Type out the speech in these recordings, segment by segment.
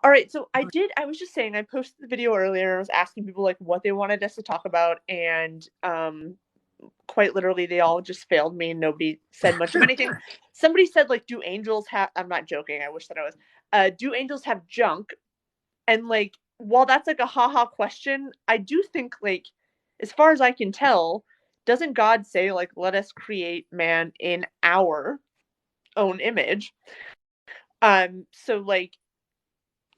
All right, so I was just saying, I posted the video earlier. I was asking people like what they wanted us to talk about, and quite literally, they all just failed me, and nobody said much of anything. Somebody said like, "Do angels have?" I'm not joking. I wish that I was. Do angels have junk? And like, while that's like a haha question, I do think like, as far as I can tell, doesn't God say like, "Let us create man in our own image"? So like,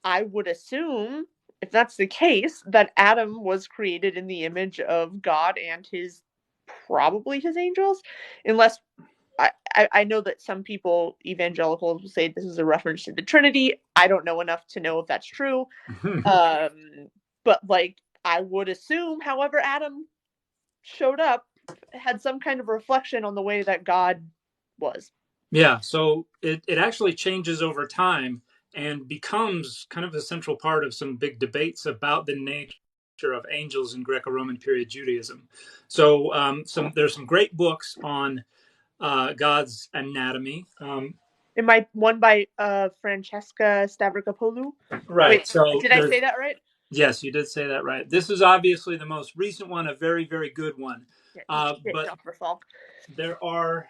I would assume, if that's the case, that Adam was created in the image of God and probably his angels, unless I know that some people, evangelicals, will say this is a reference to the Trinity. I don't know enough to know if that's true. But like, I would assume, however Adam showed up, had some kind of reflection on the way that God was. Yeah, so it actually changes over time and becomes kind of a central part of some big debates about the nature of angels in Greco-Roman period Judaism. So there's some great books on God's anatomy. Am I one by Francesca Stavrokopoulou? Right. Wait, So did I there's say that right? yes, you did say that right. This is obviously the most recent one, a very, very good one. Yeah, eat shit, But Dr. Falk. there are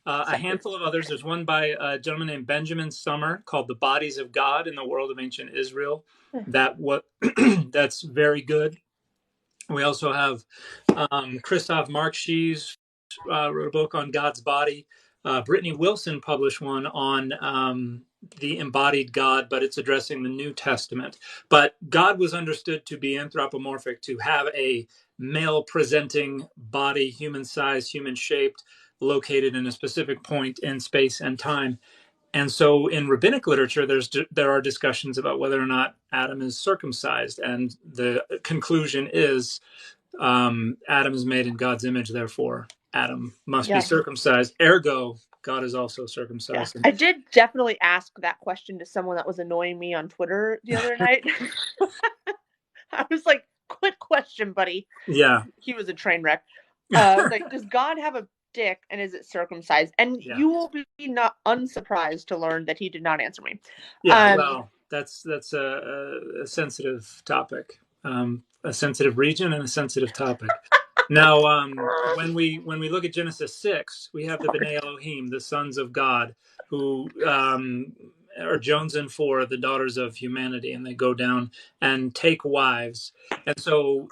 a handful of others. There's one by a gentleman named Benjamin Summer called "The Bodies of God in the World of Ancient Israel." That's very good. We also have Christoph Markschies wrote a book on God's body. Brittany Wilson published one on the embodied God, but it's addressing the New Testament. But God was understood to be anthropomorphic, to have a male presenting body, human sized, human shaped, located in a specific point in space and time. And so in rabbinic literature, there are discussions about whether or not Adam is circumcised. And the conclusion is Adam is made in God's image, therefore Adam must be Yeah. circumcised. Ergo, God is also Yeah. circumcised. I did definitely ask that question to someone that was annoying me on Twitter the other night. I was like, quick question, buddy. Yeah. He was a train wreck. Like, does God have a dick and is it circumcised? And Yeah. you will be not unsurprised to learn that he did not answer me. Yeah. Well, that's a sensitive topic, a sensitive region, and a sensitive topic. Now, when we look at Genesis 6, we have the Bnei Elohim, the sons of God, who are Jones for the daughters of humanity, and they go down and take wives. And so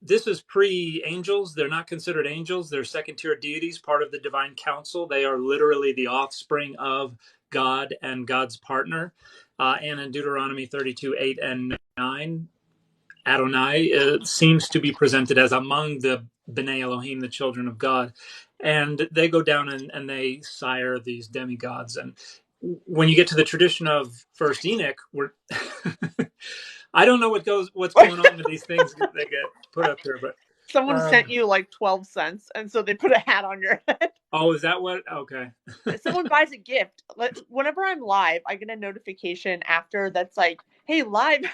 this is pre-angels. They're not considered angels. They're second-tier deities, part of the divine council. They are literally the offspring of God and God's partner. And in Deuteronomy 32, 8 and 9, Adonai seems to be presented as among the Bnei Elohim, the children of God. And they go down and they sire these demigods. And when you get to the tradition of First Enoch, I don't know what's going on with these things that get put up here, but someone sent you like 12 cents, and so they put a hat on your head. oh, is that what? Okay. Someone buys a gift. Whenever I'm live, I get a notification after that's like, hey, live.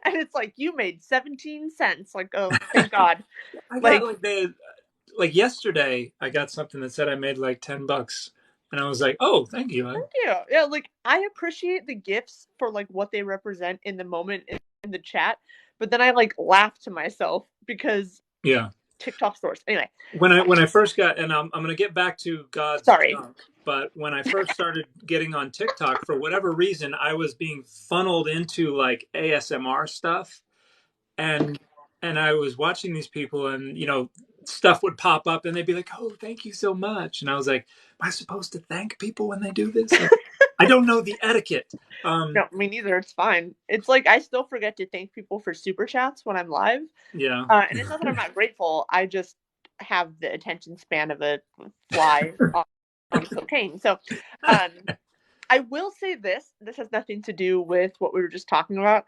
And it's like, you made 17 cents. Like, oh, thank God. I got Like, like yesterday, I got something that said I made like $10, and I was like, "Oh, thank you." thank you. Yeah, like, I appreciate the gifts for like what they represent in the moment in the chat, but then I like laugh to myself because Yeah. TikTok stores. Anyway, When I first got, and I'm going to get back to God's sorry. junk, but when I first started getting on TikTok, for whatever reason, I was being funneled into like ASMR stuff, and I was watching these people, and stuff would pop up, and they'd be like, "Oh, thank you so much," and I was like, "Am I supposed to thank people when they do this? I don't know the etiquette." No, me neither. It's fine. It's like I still forget to thank people for super chats when I'm live. Yeah. And it's not that I'm not grateful. I just have the attention span of a fly on cocaine. So I will say this. This has nothing to do with what we were just talking about.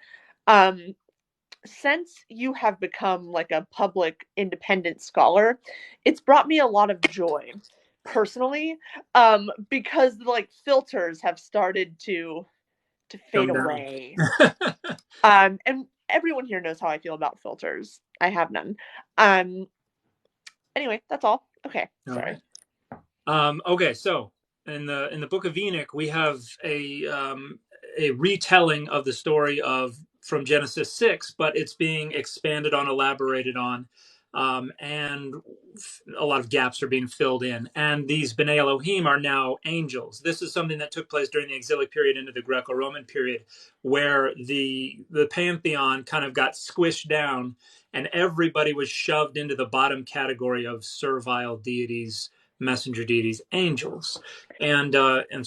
Since you have become like a public independent scholar, it's brought me a lot of joy personally, because like filters have started to fade Come down. away. And everyone here knows how I feel about filters. I have none. Anyway, that's all. Okay, All sorry. right. Okay, so in the Book of Enoch, we have a retelling of the story from Genesis 6, but it's being expanded on, elaborated on, and a lot of gaps are being filled in. And these B'nai Elohim are now angels. This is something that took place during the exilic period into the Greco-Roman period, where the Pantheon kind of got squished down, and everybody was shoved into the bottom category of servile deities, messenger deities, angels. And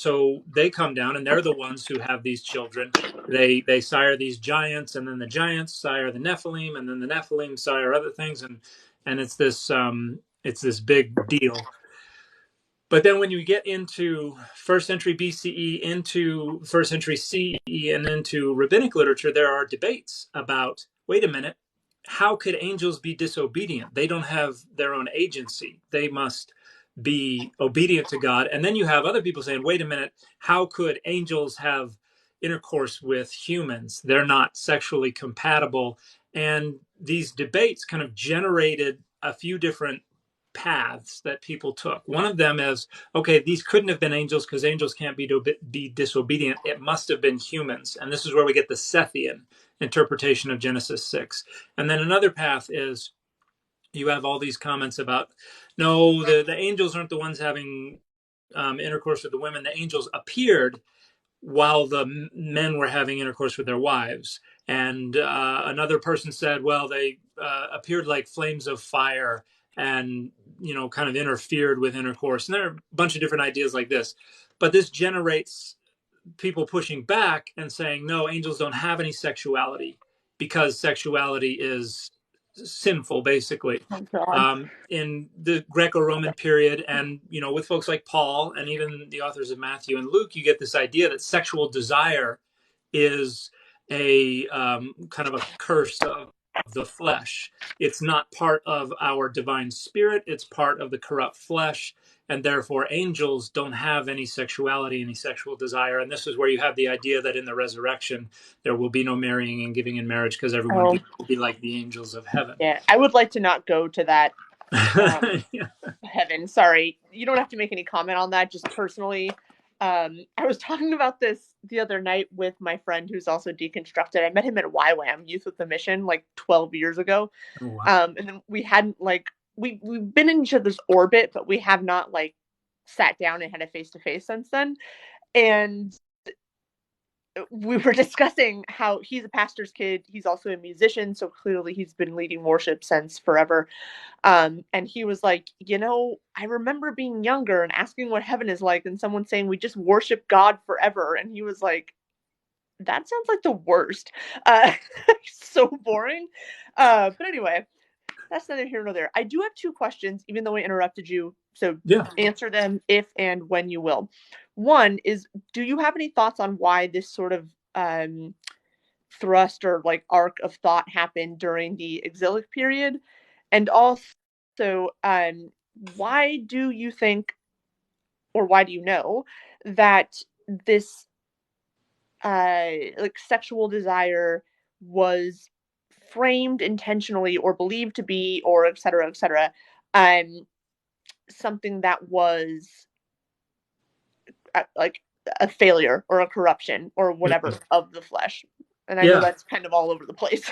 so they come down, and they're the ones who have these children. They sire these giants, and then the giants sire the Nephilim, and then the Nephilim sire other things, and it's this big deal. But then when you get into first century BCE, into first century CE, and into rabbinic literature, there are debates about, wait a minute, how could angels be disobedient? They don't have their own agency. They must be obedient to God. And then you have other people saying, wait a minute, how could angels have intercourse with humans? They're not sexually compatible. And these debates kind of generated a few different paths that people took. One of them is, okay, these couldn't have been angels because angels can't be disobedient. It must have been humans. And this is where we get the Sethian interpretation of Genesis 6. And then another path is, you have all these comments about, no, the angels aren't the ones having intercourse with the women. The angels appeared while the men were having intercourse with their wives. And another person said, well, they appeared like flames of fire and, kind of interfered with intercourse. And there are a bunch of different ideas like this. But this generates people pushing back and saying, no, angels don't have any sexuality because sexuality is sinful, basically. In the Greco-Roman period, and with folks like Paul and even the authors of Matthew and Luke, you get this idea that sexual desire is a kind of a curse of the flesh. It's not part of our divine spirit. It's part of the corrupt flesh. And therefore, angels don't have any sexuality, any sexual desire. And this is where you have the idea that in the resurrection, there will be no marrying and giving in marriage because everyone will be like the angels of heaven. Yeah, I would like to not go to that Yeah. heaven. Sorry, you don't have to make any comment on that. Just personally, I was talking about this the other night with my friend who's also deconstructed. I met him at YWAM, Youth with a Mission, like 12 years ago. Oh, wow. And then we hadn't we've been in each other's orbit, but we have not sat down and had a face-to-face since then. And we were discussing how he's a pastor's kid. He's also a musician, so clearly he's been leading worship since forever. And he was like, I remember being younger and asking what heaven is like, and someone saying we just worship God forever. And he was like, that sounds like the worst. So boring. But anyway, that's neither here nor there. I do have two questions, even though I interrupted you. So answer them if and when you will. One is, do you have any thoughts on why this sort of thrust or arc of thought happened during the exilic period? And also, why do you think, or why do you know, that this sexual desire was framed intentionally or believed to be, or et cetera, something that was a failure or a corruption or whatever of the flesh? And I know that's kind of all over the place.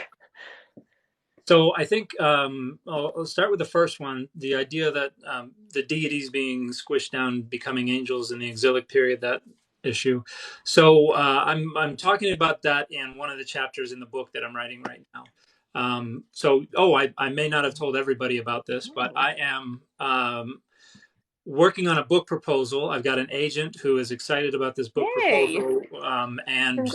So I think I'll start with the first one, the idea that the deities being squished down, becoming angels in the exilic period, that issue. So I'm talking about that in one of the chapters in the book that I'm writing right now. I may not have told everybody about this, but I am working on a book proposal. I've got an agent who is excited about this book proposal, and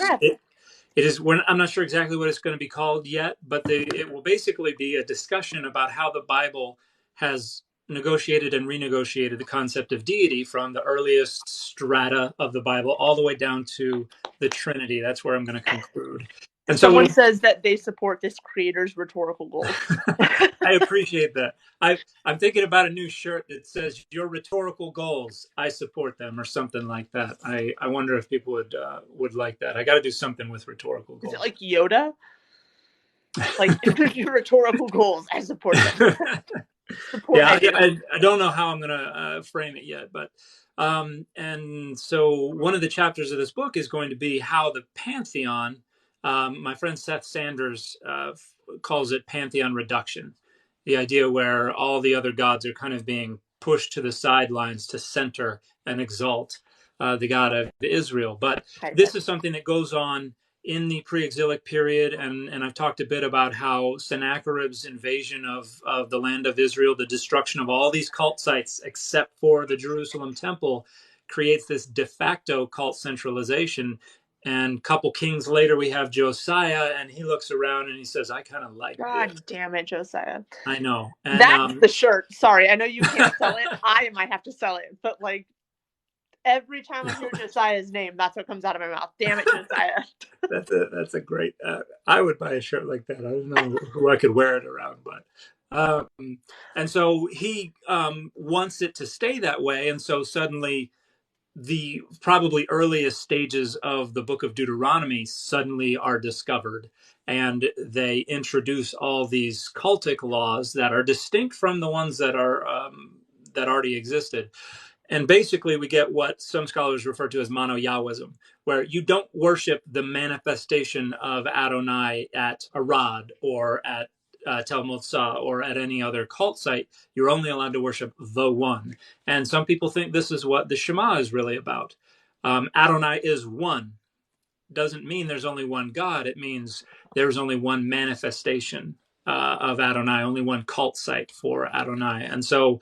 it is. I'm not sure exactly what it's going to be called yet, but it will basically be a discussion about how the Bible has negotiated and renegotiated the concept of deity from the earliest strata of the Bible all the way down to the Trinity. That's where I'm going to conclude. And someone says that they support this creator's rhetorical goals. I appreciate that. I'm thinking about a new shirt that says "Your rhetorical goals, I support them," or something like that. I wonder if people would like that. I got to do something with rhetorical goals. Is it like Yoda? Your rhetorical goals, I support them. I don't know how I'm going to frame it yet, but And so one of the chapters of this book is going to be how the Pantheon, my friend Seth Sanders calls it Pantheon reduction, the idea where all the other gods are kind of being pushed to the sidelines to center and exalt the God of Israel. But this is something that goes on in the pre-exilic period, and I've talked a bit about how Sennacherib's invasion of the land of Israel, the destruction of all these cult sites except for the Jerusalem temple, creates this de facto cult centralization. And a couple kings later, we have Josiah, and he looks around and he says, I kind of like this. God damn it, Josiah. I know. And that's the shirt. Sorry, I know you can't sell it. I might have to sell it. But like, every time I hear Josiah's name, that's what comes out of my mouth. Damn it, Josiah. That's a great. I would buy a shirt like that. I don't know who I could wear it around, but and so he wants it to stay that way, and so suddenly the probably earliest stages of the book of Deuteronomy suddenly are discovered, and they introduce all these cultic laws that are distinct from the ones that are that already existed. And basically, we get what some scholars refer to as mono-yaoism, where you don't worship the manifestation of Adonai at Arad or at Tel Motzah or at any other cult site. You're only allowed to worship the one. And some people think this is what the Shema is really about. Adonai is one. Doesn't mean there's only one God. It means there's only one manifestation of Adonai, only one cult site for Adonai. And so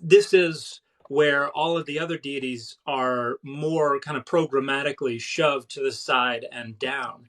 this is where all of the other deities are more kind of programmatically shoved to the side and down.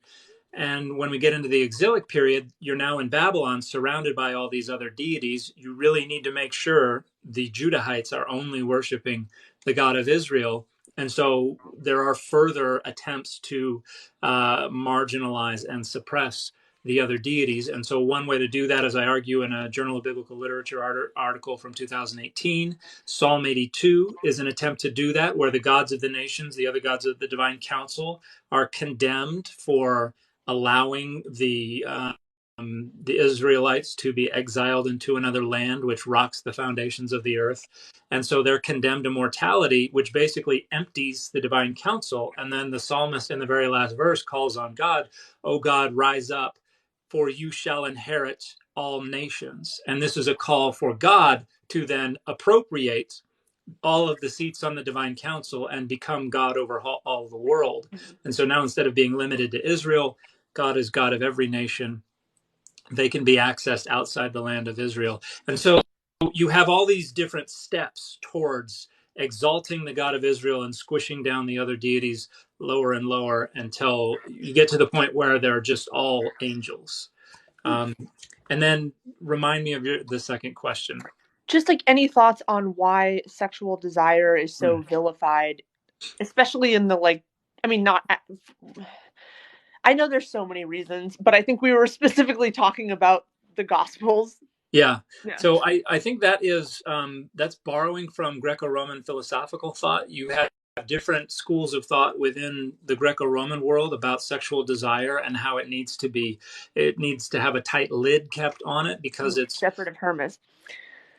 And when we get into the exilic period, you're now in Babylon surrounded by all these other deities. You really need to make sure the Judahites are only worshiping the God of Israel. And so there are further attempts to marginalize and suppress the other deities. And so one way to do that, as I argue in a Journal of Biblical Literature article from 2018, Psalm 82 is an attempt to do that, where the gods of the nations, the other gods of the divine council, are condemned for allowing the Israelites to be exiled into another land, which rocks the foundations of the earth. And so they're condemned to mortality, which basically empties the divine council. And then the psalmist in the very last verse calls on God, "O God, rise up, for you shall inherit all nations." And this is a call for God to then appropriate all of the seats on the divine council and become God over all the world. And so now, instead of being limited to Israel, God is God of every nation. They can be accessed outside the land of Israel. And so you have all these different steps towards exalting the God of Israel and squishing down the other deities lower and lower until you get to the point where they're just all angels. And then remind me of the second question. Just like any thoughts on why sexual desire is so vilified, especially in the like, I mean, not. I know there's so many reasons, but I think we were specifically talking about the Gospels. Yeah. So I think that is that's borrowing from Greco-Roman philosophical thought. You have different schools of thought within the Greco-Roman world about sexual desire and how it needs to have a tight lid kept on it because it's separate of Hermes.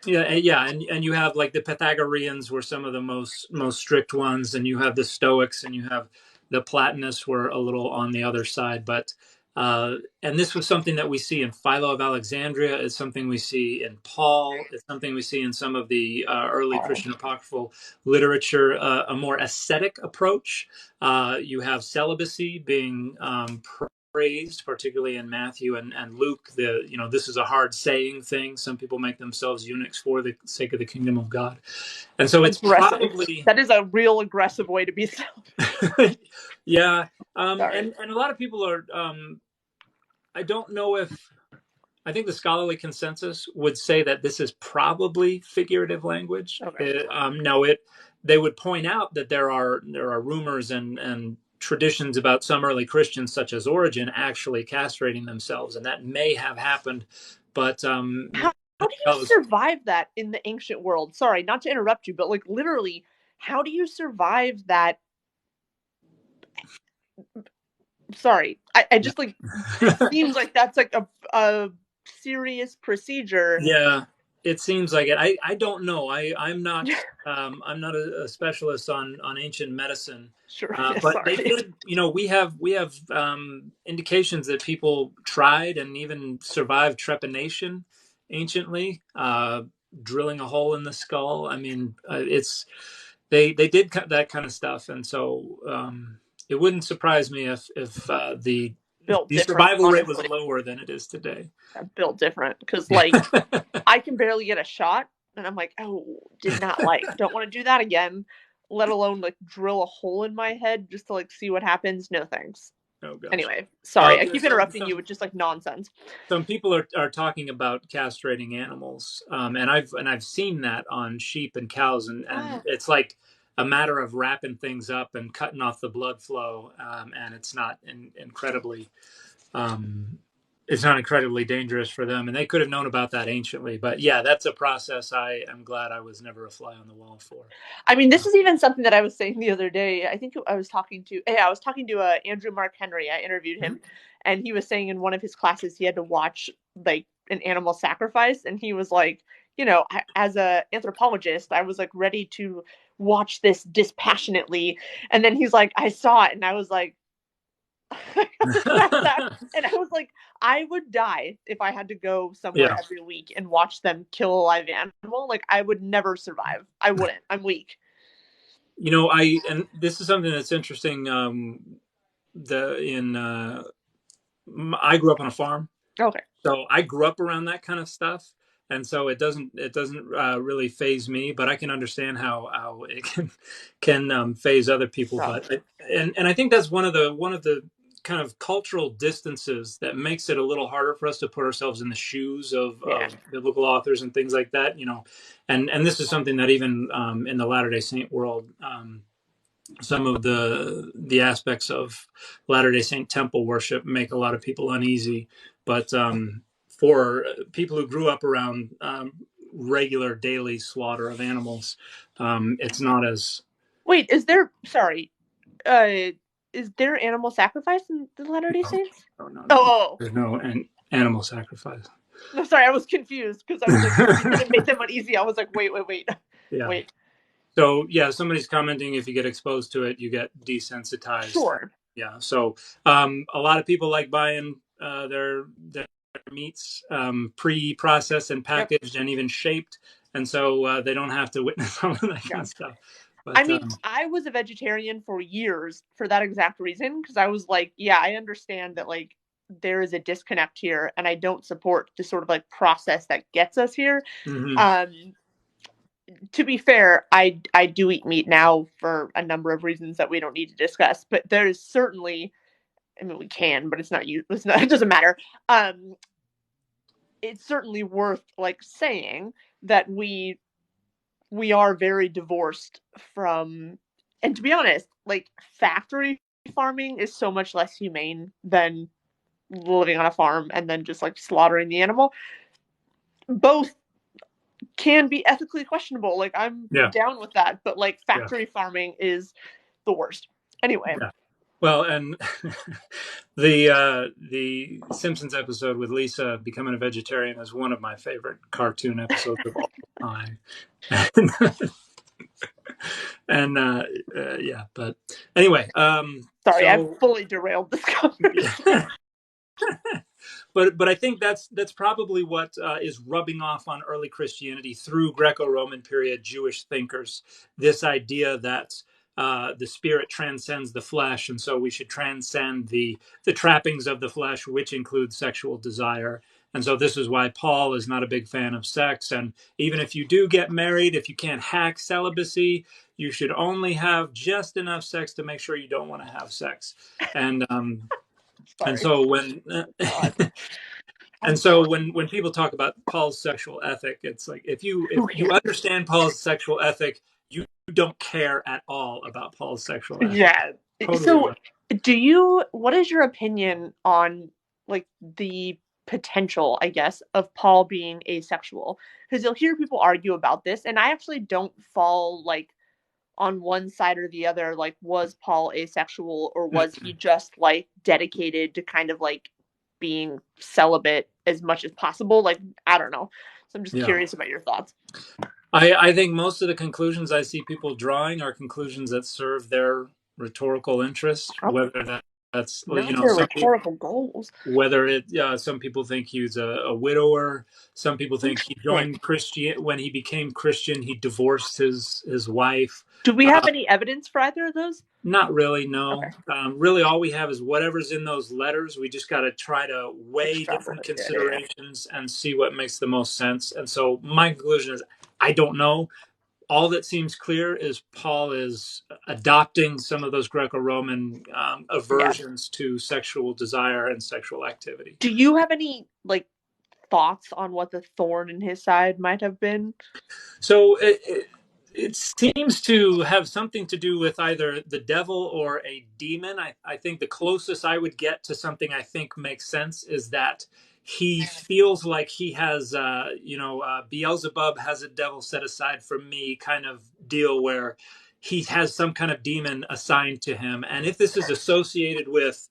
Yeah, and you have like the Pythagoreans were some of the most strict ones, and you have the Stoics, and you have the Platonists were a little on the other side. But and this was something that we see in Philo of Alexandria. It's something we see in Paul. It's something we see in some of the early Christian apocryphal literature. A more ascetic approach. You have celibacy being praised, particularly in Matthew and Luke. This is a hard saying thing. Some people make themselves eunuchs for the sake of the kingdom of God, and so it's probably that is a real aggressive way to be. Yeah, and a lot of people are. I don't know if. I think the scholarly consensus would say that this is probably figurative language. Okay. They would point out that there are rumors and traditions about some early Christians, such as Origen, actually castrating themselves, and that may have happened. But how do you survive that in the ancient world? Sorry, not to interrupt you, but like literally, how do you survive that? Sorry, I just like it seems like that's like a serious procedure. Yeah. It seems like it. I don't know. I'm not a specialist on ancient medicine, Sure. Yeah, but they sorry. did. We have indications that people tried and even survived trepanation anciently, drilling a hole in the skull. I mean, it's they did that kind of stuff, and so it wouldn't surprise me if Built the different, survival rate was honestly. lower than it is today. Built different because like I can barely get a shot, and I'm like, oh, did not like, don't want to do that again. Let alone like drill a hole in my head just to like see what happens. No thanks. Oh gosh. Anyway, Well, sorry, I keep interrupting you with just like nonsense. some people are talking about castrating animals, and I've seen that on sheep and cows, and Ah, it's like a matter of wrapping things up and cutting off the blood flow, and um, it's not incredibly dangerous for them, and they could have known about that anciently. But yeah, that's a process I am glad I was never a fly on the wall for. I mean, this is even something that I was saying the other day. I think I was talking to, yeah, I was talking to Andrew Mark Henry. I interviewed him, and he was saying in one of his classes he had to watch like an animal sacrifice, and he was like, as a anthropologist, I was like ready to watch this dispassionately, and then he's like, I saw it, and I was like, and I was like, I would die if I had to go somewhere Yeah. every week and watch them kill a live animal. Like, I would never survive. I wouldn't. I'm weak. And this is something that's interesting. The in I grew up on a farm, Okay. so I grew up around that kind of stuff, and so it doesn't really phase me. But I can understand how it can phase other people. So, And I think that's one of the kind of cultural distances that makes it a little harder for us to put ourselves in the shoes yeah. of biblical authors and things like that. And this is something that even in the Latter Day Saint world. Some of the aspects of Latter Day Saint temple worship make a lot of people uneasy, but for people who grew up around regular daily slaughter of animals, it's not as. Wait, is there animal sacrifice in the Latter-day No, Saints? no, no, Oh, no. oh, There's no animal sacrifice. no, sorry, I was confused because I was like, when you said it made them uneasy, I was like, wait, Yeah. wait. So yeah, somebody's commenting if you get exposed to it, you get desensitized. Sure. Yeah. So a lot of people like buying their meats pre-processed and Yep. packaged and even shaped, and so they don't have to witness all of that kind Yeah. of stuff. I But mean, I was a vegetarian for years for that exact reason because I was like, yeah, I understand that like there is a disconnect here, and I don't support the sort of like process that gets us here. mhm. Um, to be fair, I do eat meat now for a number of reasons that we don't need to discuss, but there is certainly, I mean, we can, but it doesn't matter. Um, it's certainly worth like saying that we are very divorced from, and to be honest, like factory farming is so much less humane than living on a farm and then just like slaughtering the animal. Both can be ethically questionable. Like I'm Yeah, down with that, but like yeah, factory farming is the worst. Anyway, yeah. Well, and the Simpsons episode with Lisa becoming a vegetarian is one of my favorite cartoon episodes of all time. And yeah, but anyway, sorry, I've so fully derailed this conversation. yeah. But I think that's probably what is rubbing off on early Christianity through Greco-Roman period Jewish thinkers. This idea that the spirit transcends the flesh, and so we should transcend the trappings of the flesh, which include sexual desire. And so this is why Paul is not a big fan of sex. And even if you do get married, if you can't hack celibacy, you should only have just enough sex to make sure you don't want to have sex. And and Sorry. so when God. and so when people talk about Paul's sexual ethic, it's like if Who you cares? understand Paul's sexual ethic, you don't care at all about Paul's sexual ethic. Yeah. Totally So, right. what is your opinion on like the potential, I guess, of Paul being asexual? Because you'll hear people argue about this, and I actually don't fall like on one side or the other. Like, was Paul asexual or was he just like dedicated to kind of like being celibate as much as possible? Like, I don't know. So I'm just Yeah. curious about your thoughts. I think most of the conclusions I see people drawing are conclusions that serve their rhetorical interest, Oh, whether that's, not their some people, rhetorical goals. whether some people think he's a widower. Some people think he Interesting. joined Christian when he became Christian. He divorced his wife. Do we have any evidence for either of those? Not really, Okay. no. Really, all we have is whatever's in those letters. We just got to try to weigh different Extrapolate. Yeah. considerations and see what makes the most sense. And so my conclusion is, I don't know. All that seems clear is Paul is adopting some of those Greco-Roman Yeah. aversions to sexual desire and sexual activity. Do you have any like thoughts on what the thorn in his side might have been? So it seems to have something to do with either the devil or a demon. I think the closest I would get to something I think makes sense is that he feels like he has, Beelzebub has a devil set aside for me kind of deal where he has some kind of demon assigned to him. And if this is associated with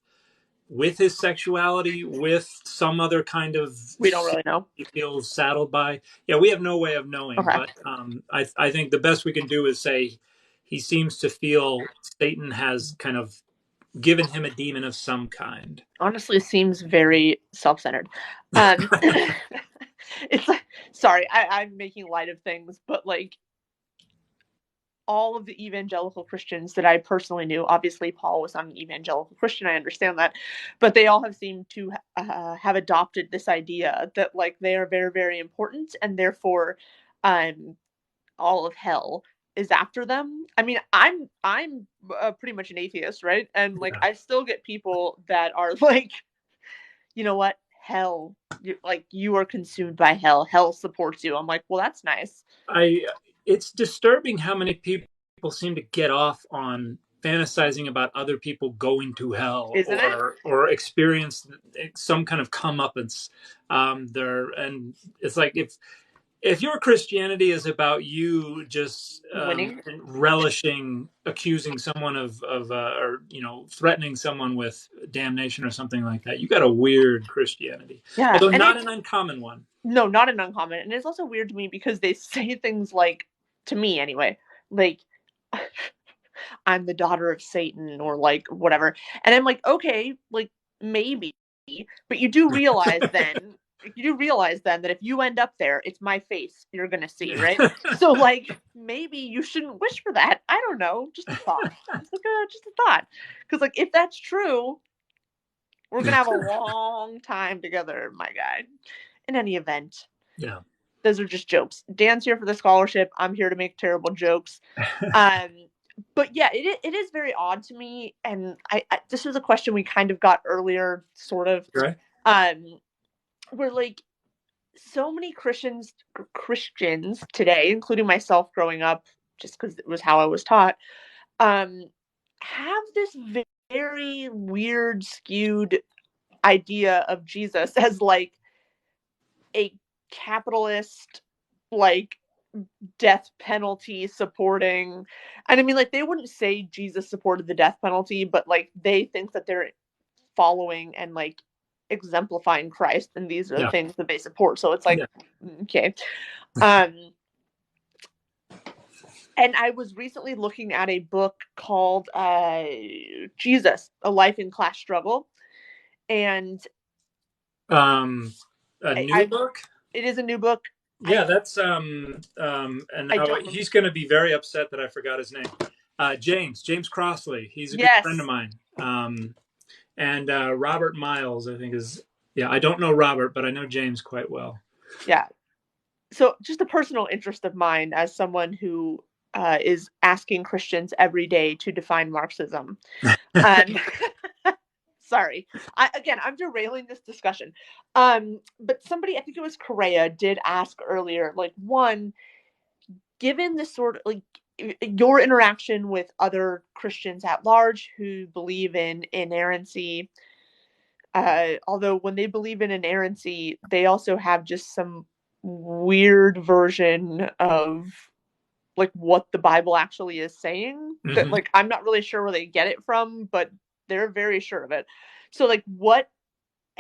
his sexuality, with some other kind of We don't really know. he feels saddled by. Yeah, we have no way of knowing, Okay. but I think the best we can do is say he seems to feel Satan has kind of given him a demon of some kind. Honestly, it seems very self-centered. It's like, sorry, I'm making light of things, but like all of the evangelical Christians that I personally knew, obviously Paul was not an evangelical Christian, I understand that, but they all have seemed to have adopted this idea that like they are very, very important, and therefore all of hell is after them. I mean, I'm pretty much an atheist, right? And like Yeah. I still get people that are like, you know what, hell, you are consumed by hell. Hell supports you. I'm like, well, that's nice. It's disturbing how many people seem to get off on fantasizing about other people going to hell Isn't it? or experience some kind of comeuppance there. And it's like, if your Christianity is about you just Winning. relishing accusing someone of or threatening someone with damnation or something like that, you got a weird Christianity, Yeah. although And not it's an uncommon one. no, not an uncommon. And it's also weird to me because they say things like, to me anyway, like I'm the daughter of Satan or like whatever. And I'm like, okay, like maybe, but you do realize then that if you end up there, it's my face you're gonna see, right? So like maybe you shouldn't wish for that. I don't know, just a thought. It's like just a thought, because like if that's true, we're gonna have a long time together, my guy. In any event, Yeah. those are just jokes. Dan's here for the scholarship. I'm here to make terrible jokes. Um, but yeah, it is very odd to me, and I this was a question we kind of got earlier, sort of, Right. where like so many Christians today, including myself growing up, just because it was how I was taught, have this very weird, skewed idea of Jesus as like a capitalist, like death penalty supporting. And I mean, like, they wouldn't say Jesus supported the death penalty, but like they think that they're following and like exemplifying Christ, and these are the Yeah. things that they support. So it's like, Yeah. okay. Um and I was recently looking at a book called Jesus, A Life in Class Struggle. And A new I book. it is a new book. Yeah, that's and I now don't remember. he's going to be very upset that I forgot his name. James Crossley. He's a good friend of Yes. mine. And Robert Miles, I think is, yeah. I don't know Robert, but I know James quite well. Yeah. So just a personal interest of mine as someone who is asking Christians every day to define Marxism. Um, sorry, I'm derailing this discussion. But somebody, I think it was Correa, did ask earlier, like, one, given the sort of like your interaction with other Christians at large who believe in inerrancy, although when they believe in inerrancy, they also have just some weird version of like what the Bible actually is saying that Mm-hmm. like I'm not really sure where they get it from, but they're very sure of it. So like what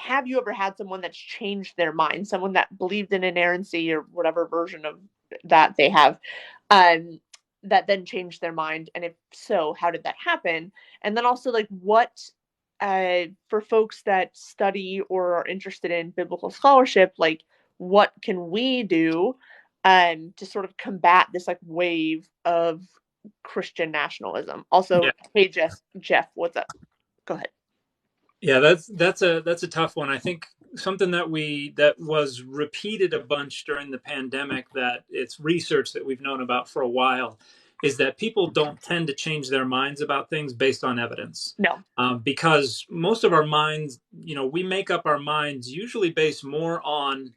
have you ever had someone that's changed their mind, someone that believed in inerrancy or whatever version of that they have, um, that then changed their mind? And if so, how did that happen? And then also, like, what, for folks that study or are interested in biblical scholarship, like, what can we do to sort of combat this like wave of Christian nationalism? Also, Yeah. hey Jeff, what's up? Go ahead. Yeah, that's a tough one. I think something that was repeated a bunch during the pandemic, that it's research that we've known about for a while, is that people don't tend to change their minds about things based on evidence. No. Because most of our minds, we make up our minds usually based more on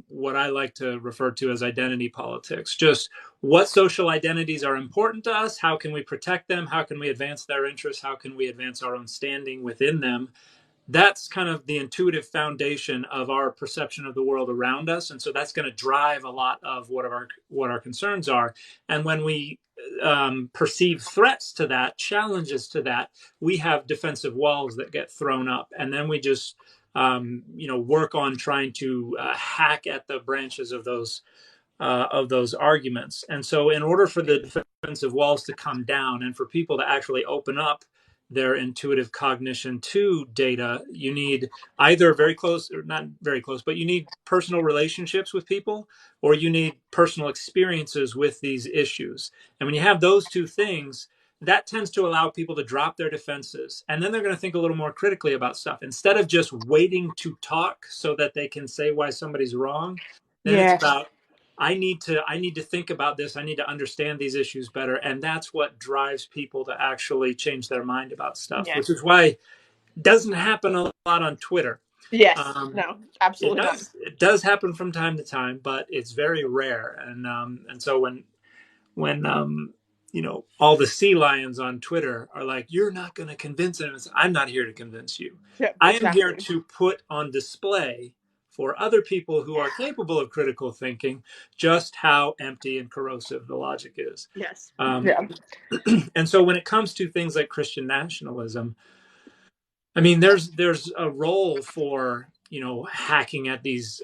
what I like to refer to as identity politics. Just what social identities are important to us? How can we protect them? How can we advance their interests? How can we advance our own standing within them? That's kind of the intuitive foundation of our perception of the world around us, and so that's going to drive a lot of what our concerns are. And when we perceive threats to that, challenges to that, we have defensive walls that get thrown up, and then we just work on trying to hack at the branches of those arguments. And so, in order for the defensive walls to come down and for people to actually open up their intuitive cognition to data, you need either very close, or not very close, but you need personal relationships with people, or you need personal experiences with these issues. And when you have those two things, that tends to allow people to drop their defenses. And then they're going to think a little more critically about stuff. Instead of just waiting to talk so that they can say why somebody's wrong, then it's Yes. about, I need to think about this. I need to understand these issues better. And that's what drives people to actually change their mind about stuff, Yeah. which is why it doesn't happen a lot on Twitter. Yes. Um, No, it absolutely not. does happen from time to time, but it's very rare. And so when all the sea lions on Twitter are like, you're not going to convince them, I'm not here to convince you. Yeah, I am here exactly. to put on display for other people who are capable of critical thinking just how empty and corrosive the logic is. Yes. Um, Yeah. and so when it comes to things like Christian nationalism, I mean, there's a role for hacking at these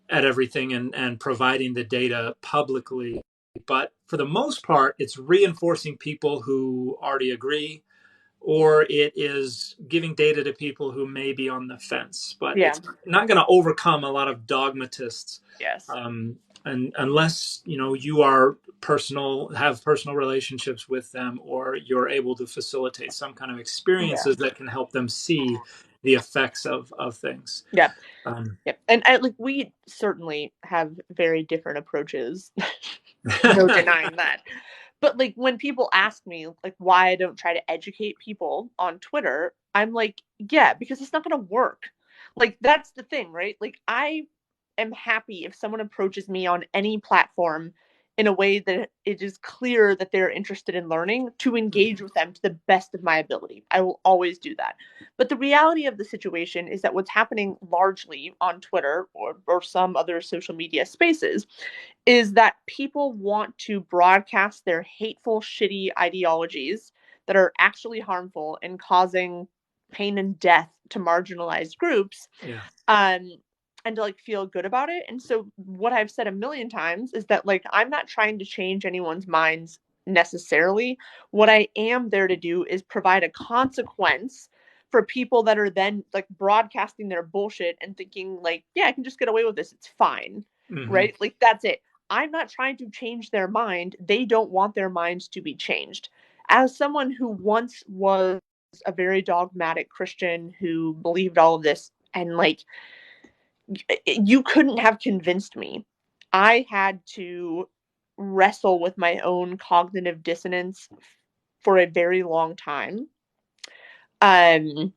at everything and providing the data publicly. But for the most part, it's reinforcing people who already agree, or it is giving data to people who may be on the fence. But Yeah. it's not going to overcome a lot of dogmatists, Yes. and unless you are have personal relationships with them, or you're able to facilitate some kind of Yeah. experiences that can help them see the effects of things. Yeah. Um, Yep. And like we certainly have very different approaches. No denying that. But like when people ask me like why I don't try to educate people on Twitter, I'm like, yeah, because it's not going to work. Like that's the thing, right? Like I am happy if someone approaches me on any platform in a way that it is clear that they're interested in learning, to engage with them to the best of my ability. I will always do that. But the reality of the situation is that what's happening largely on Twitter or some other social media spaces is that people want to broadcast their hateful, shitty ideologies that are actually harmful and causing pain and death to marginalized groups, yeah. um, and to like feel good about it. And so, what I've said a million times is that like I'm not trying to change anyone's minds necessarily. What I am there to do is provide a consequence for people that are then like broadcasting their bullshit and thinking like, yeah, I can just get away with this. It's fine. Mm-hmm. Right? Like that's it. I'm not trying to change their mind. They don't want their minds to be changed. As someone who once was a very dogmatic Christian who believed all of this, and like you couldn't have convinced me. I had to wrestle with my own cognitive dissonance for a very long time, um,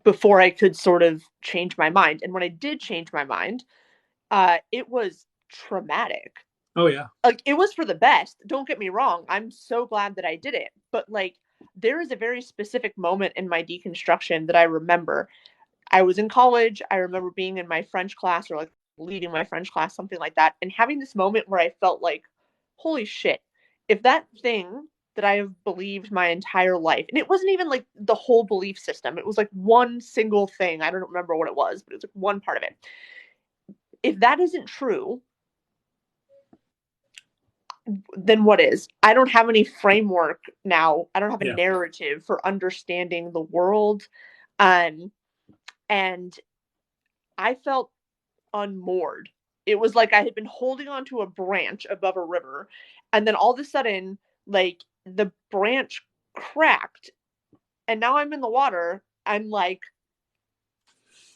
before I could sort of change my mind. And when I did change my mind, it was traumatic. Oh yeah. Like it was for the best. Don't get me wrong. I'm so glad that I did it. But like there is a very specific moment in my deconstruction that I remember. I was in college. I remember being in my French class or like leading my French class, something like that, and having this moment where I felt like, holy shit, if that thing that I have believed my entire life. And it wasn't even like the whole belief system. It was like one single thing. I don't remember what it was, but it was like one part of it. If that isn't true, then what is? I don't have any framework now. I don't have a Yeah. narrative for understanding the world. Um, and I felt unmoored. It was like I had been holding onto a branch above a river, and then all of a sudden, like the branch cracked, and now I'm in the water. I'm like,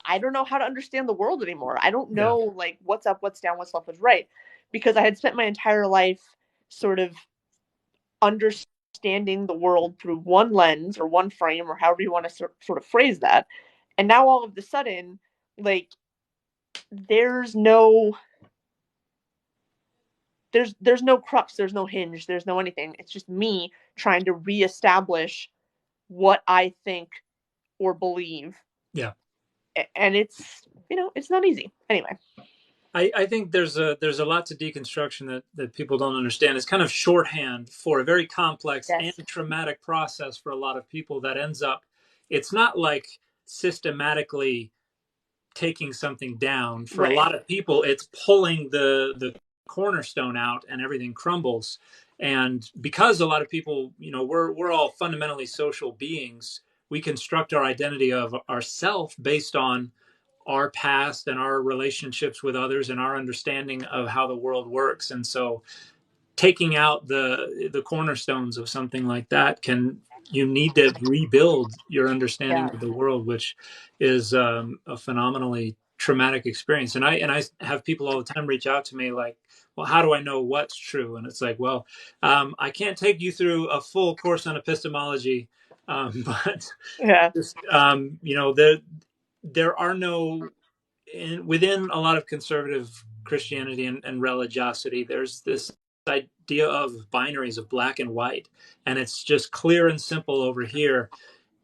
I don't know how to understand the world anymore. I don't Yeah. know like what's up, what's down, what's left, what's right, because I had spent my entire life sort of understanding the world through one lens or one frame or however you want to sort of phrase that. And now all of a sudden, like there's no there's no crux, there's no hinge, there's no anything. It's just me trying to reestablish what I think or believe. Yeah. And it's, it's not easy. Anyway. I think there's a lot to deconstruction that people don't understand. It's kind of shorthand for a very complex and Yes. traumatic process for a lot of people that ends up, it's not like systematically taking something down. For a Right. lot of people, it's pulling the cornerstone out and everything crumbles. And because a lot of people, we're all fundamentally social beings, we construct our identity of ourself based on our past and our relationships with others and our understanding of how the world works. And so taking out the cornerstones of something like that you need to rebuild your understanding Yeah. of the world, which is a phenomenally traumatic experience. And I have people all the time reach out to me like, well, how do I know what's true? And it's like, well, I can't take you through a full course on epistemology, but Yeah. just, there are no within a lot of conservative Christianity and religiosity, there's this idea of binaries of black and white, and it's just clear and simple over here.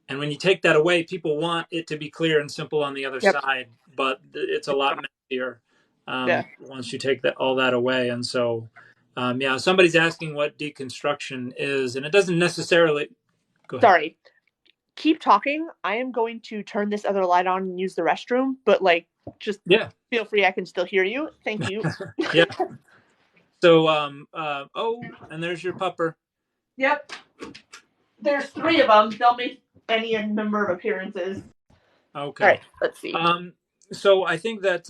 And when you take that away, people want it to be clear and simple on the other Yep. side, but it's a lot messier Yeah. once you take all that away. And so, yeah, somebody's asking what deconstruction is, and it doesn't necessarily. Go ahead. Sorry. Keep talking. I am going to turn this other light on and use the restroom, but like just Yeah. feel free. I can still hear you. Thank you. Yeah. So, and there's your pupper. Yep. There's 3 of them. They'll make any number of appearances. Okay. All right. Let's see. So I think that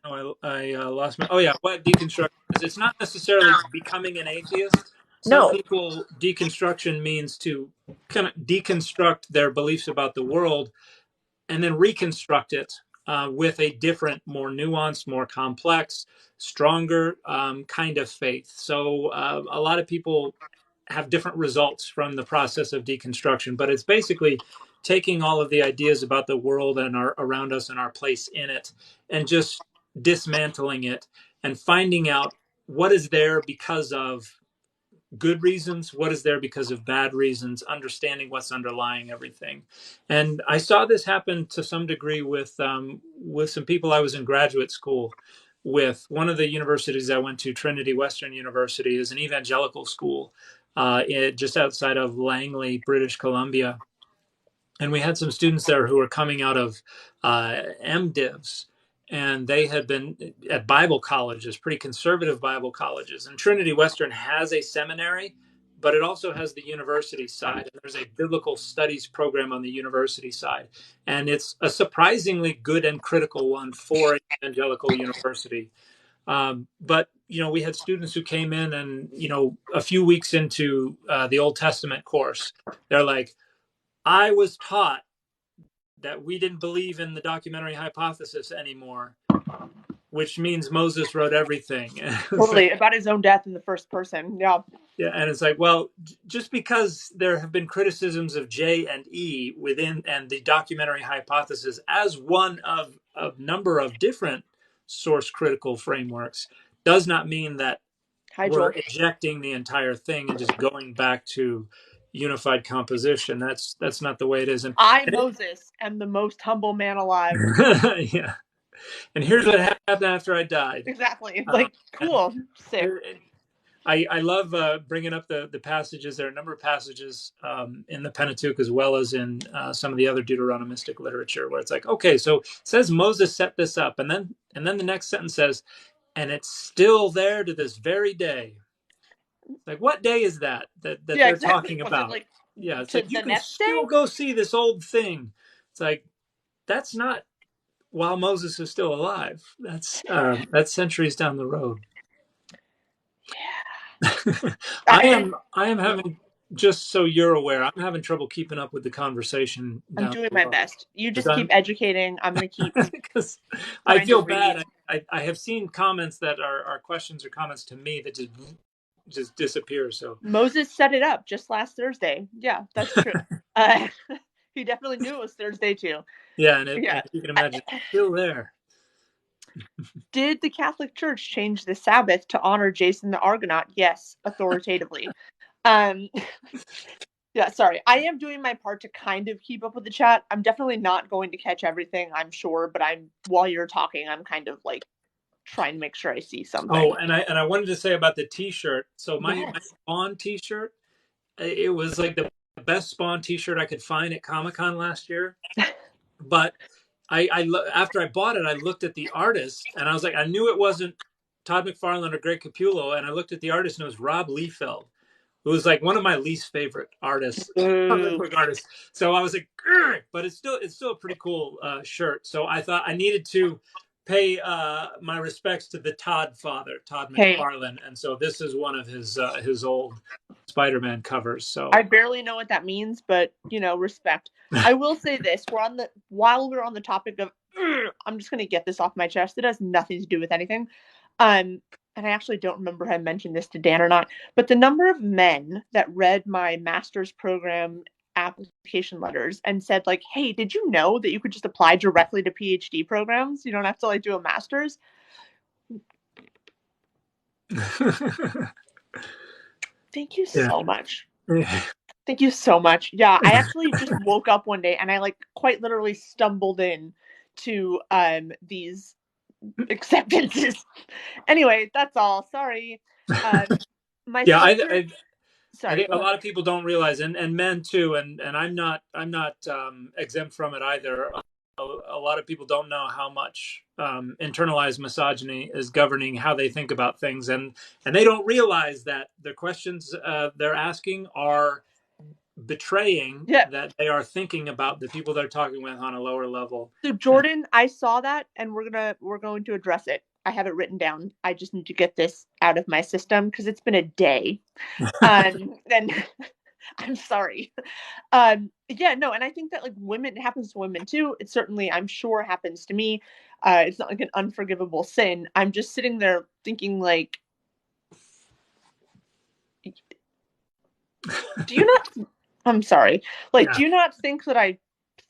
I lost my. Oh yeah, what deconstruction is? It's not necessarily becoming an atheist. Some No. people, deconstruction means to kind of deconstruct their beliefs about the world and then reconstruct it with a different, more nuanced, more complex, stronger kind of faith. So a lot of people have different results from the process of deconstruction, but it's basically taking all of the ideas about the world and our around us and our place in it and just dismantling it and finding out what is there because of good reasons, what is there because of bad reasons, understanding what's underlying everything. And I saw this happen to some degree with some people I was in graduate school with. One of the universities I went to, Trinity Western University, is an evangelical school just outside of Langley, British Columbia. And we had some students there who were coming out of MDivs, and they had been at Bible colleges, pretty conservative Bible colleges. And Trinity Western has a seminary, but it also has the university side. And there's a biblical studies program on the university side. And it's a surprisingly good and critical one for an evangelical university. But we had students who came in and, a few weeks into the Old Testament course, they're like, I was taught that we didn't believe in the documentary hypothesis anymore, which means Moses wrote everything. Totally. About his own death in the first person. Yeah. Yeah, and it's like, well, just because there have been criticisms of J and E within and the documentary hypothesis as one of a number of different source critical frameworks does not mean that Hi, we're Joel. ejecting the entire thing and just going back to unified composition. That's not the way it is. And I, Moses, am the most humble man alive. yeah. And here's what happened after I died. Exactly. Um, Like, cool. Sick. I love bringing up the passages. There are a number of passages in the Pentateuch as well as in some of the other Deuteronomistic literature where it's like, okay, so it says Moses set this up, and then the next sentence says, and it's still there to this very day. Like, what day is that Yeah, they're exactly. talking Was it about? like Yeah, it's to like you the can next day? still go see this old thing. It's like that's not while Moses is still alive. That's centuries down the road. Yeah. I am having, just so you're aware, I'm having trouble keeping up with the conversation I'm down doing my below best. You because just keep educating. I'm gonna keep because I trying to feel read. bad. I have seen comments that are questions or comments to me that just disappear. So Moses set it up just last Thursday. Yeah, that's true. Uh, he definitely knew it was Thursday too. yeah, and Yeah. you can imagine it's still there. Did the Catholic Church change the Sabbath to honor Jason the Argonaut? Yes, authoritatively. Um, yeah, sorry. I am doing my part to kind of keep up with the chat. I'm definitely not going to catch everything, I'm sure, but while you're talking, I'm kind of like trying to make sure I see Oh, something. and I wanted to say about the T-shirt. So my Yes. Spawn T-shirt, it was like the best Spawn T-shirt I could find at Comic-Con last year. But after I bought it, I looked at the artist and I was like, I knew it wasn't Todd McFarlane or Greg Capullo, and I looked at the artist and it was Rob Liefeld, who was like one of my least favorite artists, comic Ooh. book artists. So I was like, "Grr!" But it's still a pretty cool shirt. So I thought I needed to pay my respects to the Todd father, Todd Hey, McFarlane, and so this is one of his old Spider-Man covers. I So barely know what that means, but respect. I will say this: while we're on the topic of, I'm just gonna get this off my chest. It has nothing to do with anything. And I actually don't remember if I mentioned this to Dan or not, but the number of men that read my master's program application letters and said like, "Hey, did you know that you could just apply directly to PhD programs? You don't have to like do a master's." Thank you yeah. so much. Thank you so much. Yeah, I actually just woke up one day and I like quite literally stumbled in to these acceptances. Anyway, that's all. Sorry. Um my Yeah, sister I sorry, think go a ahead. lot of people don't realize, and men too, and I'm not exempt from it either. A lot of people don't know how much internalized misogyny is governing how they think about things, and they don't realize that the questions they're asking are betraying Yeah. that they are thinking about the people they're talking with on a lower level. So Jordan, I saw that and we're going to address it. I have it written down. I just need to get this out of my system because it's been a day. And I'm sorry. Yeah, no, and I think that like women, it happens to women too. It certainly, I'm sure, happens to me. It's not like an unforgivable sin. I'm just sitting there thinking like, do you not? I'm sorry. Like, Yeah. do you not think that I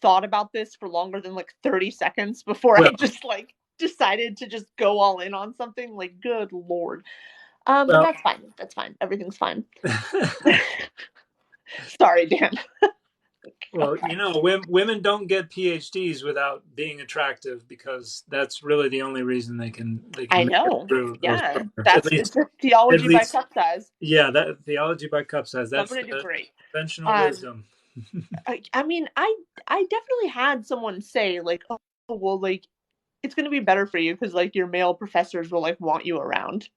thought about this for longer than like 30 seconds before I Well, just like decided to just go all in on something? Like, good lord. But well. that's fine. That's fine. Everything's fine. Sorry, Dan. Well, women don't get PhDs without being attractive because that's really the only reason they I can make it know. through those Yeah, programs. that's it's a At theology by least, cup size. yeah. That theology by cup size. I'm That's gonna do the great. conventional Um, wisdom. I mean, I definitely had someone say like, oh, well, like it's gonna be better for you because like your male professors will like want you around.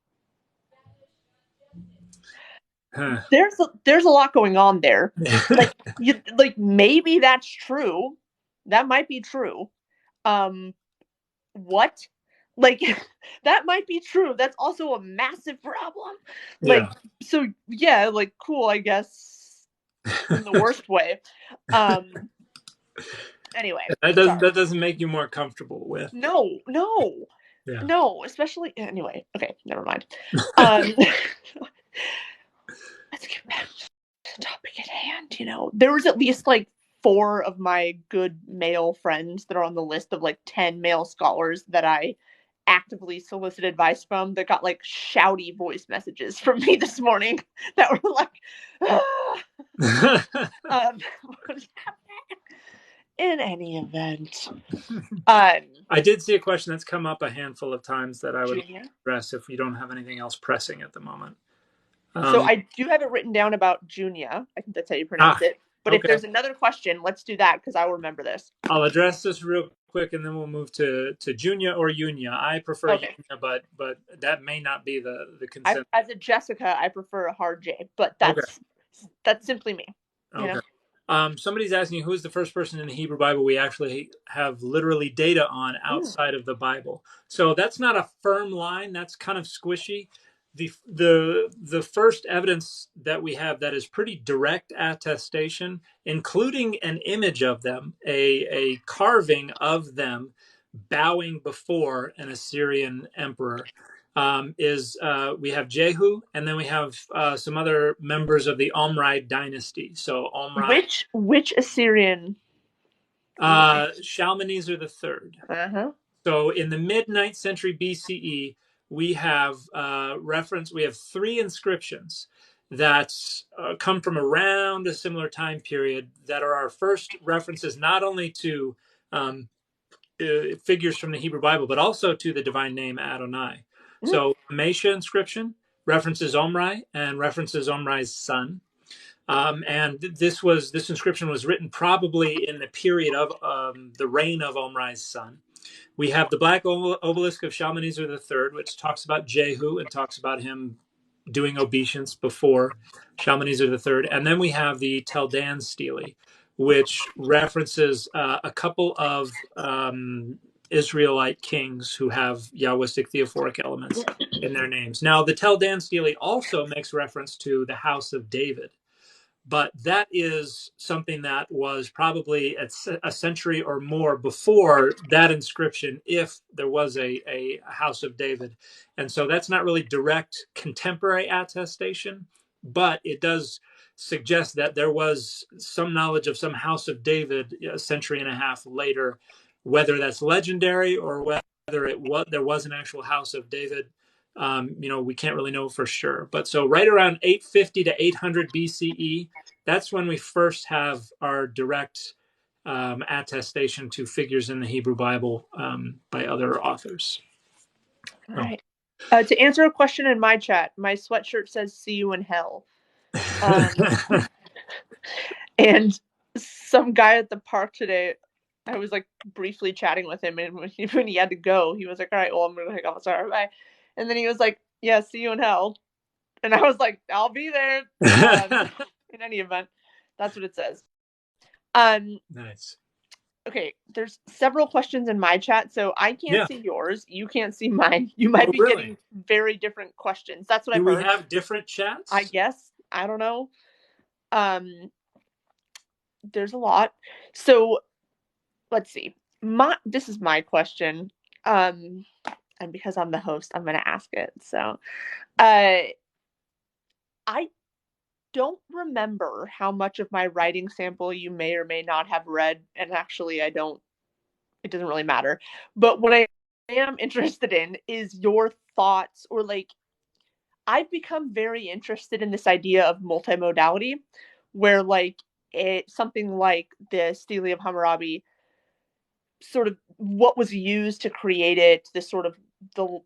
Huh. There's a lot going on there. Like maybe that's true. That might be true. Um, what? Like that might be true. That's also a massive problem. Like Yeah. so yeah, like cool, I guess in the worst way. Um anyway, That sorry. doesn't make you more comfortable with. No, no. Yeah. No, especially anyway. Okay, never mind. Um let's get back to the topic at hand. There was at least like four of my good male friends that are on the list of like 10 male scholars that I actively solicit advice from that got like shouty voice messages from me this morning that were like, ah! um, in any event, um, I did see a question that's come up a handful of times that I would Junior, address if you don't have anything else pressing at the moment. So I do have it written down about Junia. I think that's how you pronounce Ah, it. But if okay. there's another question, let's do that because I'll remember this. I'll address this real quick, and then we'll move to Junia or Unia. I prefer Okay. Unia, but that may not be the I, consent. as a Jessica, I prefer a hard J, but Okay. that's simply me. You Okay. know. Somebody's asking who's the first person in the Hebrew Bible we actually have literally data on outside of the Bible. So that's not a firm line. That's kind of squishy. The first evidence that we have that is pretty direct attestation, including an image of them, a carving of them bowing before an Assyrian emperor, is we have Jehu, and then we have some other members of the Omride dynasty. So Omride, Which Assyrian? Shalmaneser the Third. Uh-huh. So in the mid 9th century BCE, we have reference. We have three inscriptions that come from around a similar time period that are our first references, not only to figures from the Hebrew Bible, but also to the divine name Adonai. So Mesha inscription references Omri and references Omri's son. And this inscription was written probably in the period of the reign of Omri's son. We have the black obelisk of Shalmaneser III, which talks about Jehu and talks about him doing obeisance before Shalmaneser III. And then we have the Tel Dan stele, which references a couple of Israelite kings who have Yahwistic theophoric elements in their names. Now, the Tel Dan stele also makes reference to the house of David, but that is something that was probably a century or more before that inscription, if there was a house of David. And so that's not really direct contemporary attestation, but it does suggest that there was some knowledge of some house of David a century and a half later. Whether that's legendary or whether there was an actual house of David, we can't really know for sure. But so right around 850 to 800 BCE, that's when we first have our direct attestation to figures in the Hebrew Bible by other authors. All right. To answer a question in my chat, my sweatshirt says "See you in hell," and some guy at the park today, I was like briefly chatting with him, and when he had to go, he was like, "All right, well, I'm gonna hang up. Sorry, bye." And then he was like, "Yeah, see you in hell," and I was like, "I'll be there." In any event, that's what it says. Nice. Okay, there's several questions in my chat, so I can't see yours. You can't see mine. You might be really? getting very different questions. That's what Do I've we heard. have different chats? I guess. I don't know. There's a lot. So let's see. This is my question. And because I'm the host, I'm gonna ask it. So I don't remember how much of my writing sample you may or may not have read, and actually it doesn't really matter. But what I am interested in is your thoughts, or like, I've become very interested in this idea of multimodality, where like something like the Stele of Hammurabi, sort of what was used to create it, this sort of the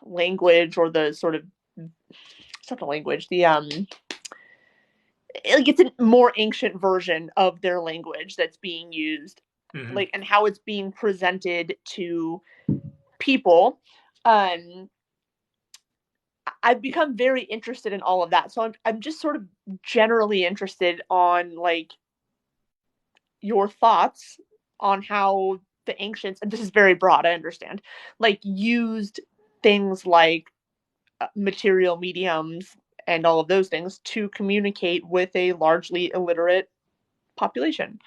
language, or the sort of, it's not the language, the like, it's a more ancient version of their language that's being used, like, and how it's being presented to people. I've become very interested in all of that, so I'm just sort of generally interested on like your thoughts on how the ancients, and this is very broad, I understand, like used things like material mediums and all of those things to communicate with a largely illiterate population.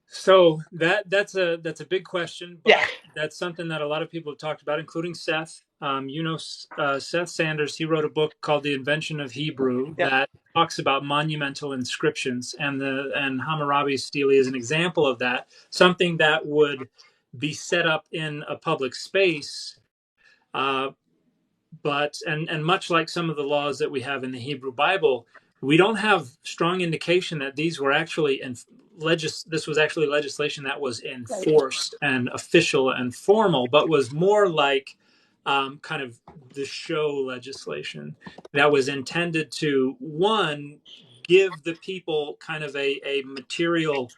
So that's a big question, but Yeah. that's something that a lot of people have talked about, including Seth. Seth Sanders. He wrote a book called The Invention of Hebrew that talks about monumental inscriptions, and Hammurabi's stele is an example of that. Something that would be set up in a public space, but much like some of the laws that we have in the Hebrew Bible, we don't have strong indication that these were actually this was actually legislation that was enforced and official and formal, but was more like kind of the show legislation that was intended to, one, give the people kind of a material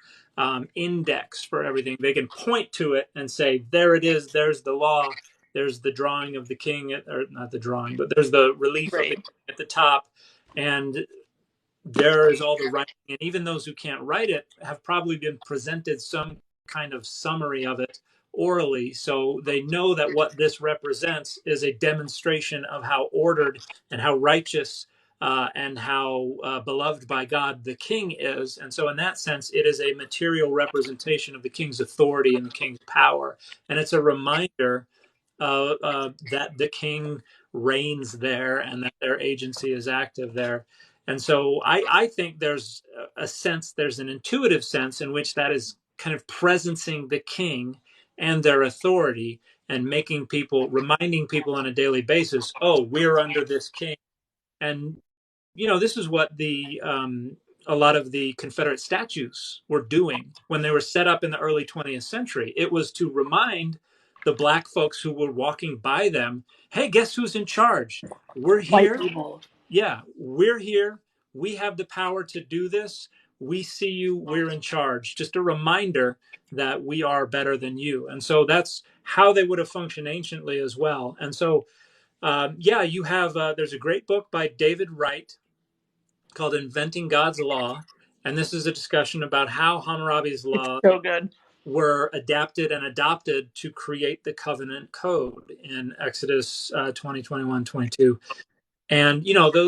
index for everything. They can point to it and say, there it is, there's the law, there's the drawing of the king, or not the drawing, but there's the relief of the Right. king at the top. And there is all the writing. And even those who can't write it have probably been presented some kind of summary of it orally. So they know that what this represents is a demonstration of how ordered and how righteous and how beloved by God the king is. And so, in that sense, it is a material representation of the king's authority and the king's power. And it's a reminder that the king reigns there and that their agency is active there. And so I think there's a sense, there's an intuitive sense in which that is kind of presencing the king and their authority and making people, reminding people on a daily basis, oh, we're under this king. And, this is what a lot of the Confederate statues were doing when they were set up in the early 20th century. It was to remind the black folks who were walking by them, hey, guess who's in charge? We're White here. people. Yeah, we're here. We have the power to do this. We see you. We're in charge. Just a reminder that we are better than you. And so that's how they would have functioned anciently as well. And so, you have, there's a great book by David Wright called Inventing God's Law. And this is a discussion about how Hammurabi's It's law so good. were adapted and adopted to create the covenant code in Exodus 20, 21, 22. And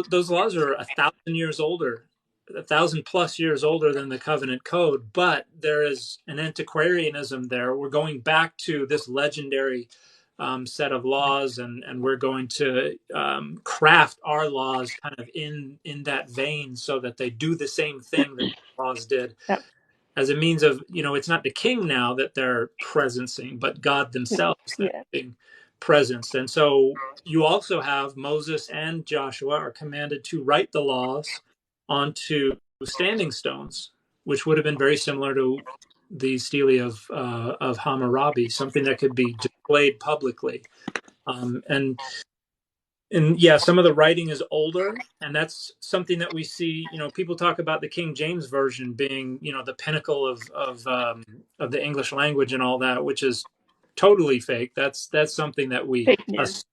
those laws are 1,000 years older, 1,000+ years older than the covenant code. But there is an antiquarianism there. We're going back to this legendary set of laws, and we're going to craft our laws kind of in that vein, so that they do the same thing that the laws did, Yep. as a means of, it's not the king now that they're presencing, but God themselves that Yeah. are being presenced. And so you also have Moses and Joshua are commanded to write the laws onto standing stones, which would have been very similar to the stele of Hammurabi, something that could be displayed publicly. And yeah, some of the writing is older, and that's something that we see. People talk about the King James version being, the pinnacle of the English language and all that, which is totally fake. That's something that we Fake news.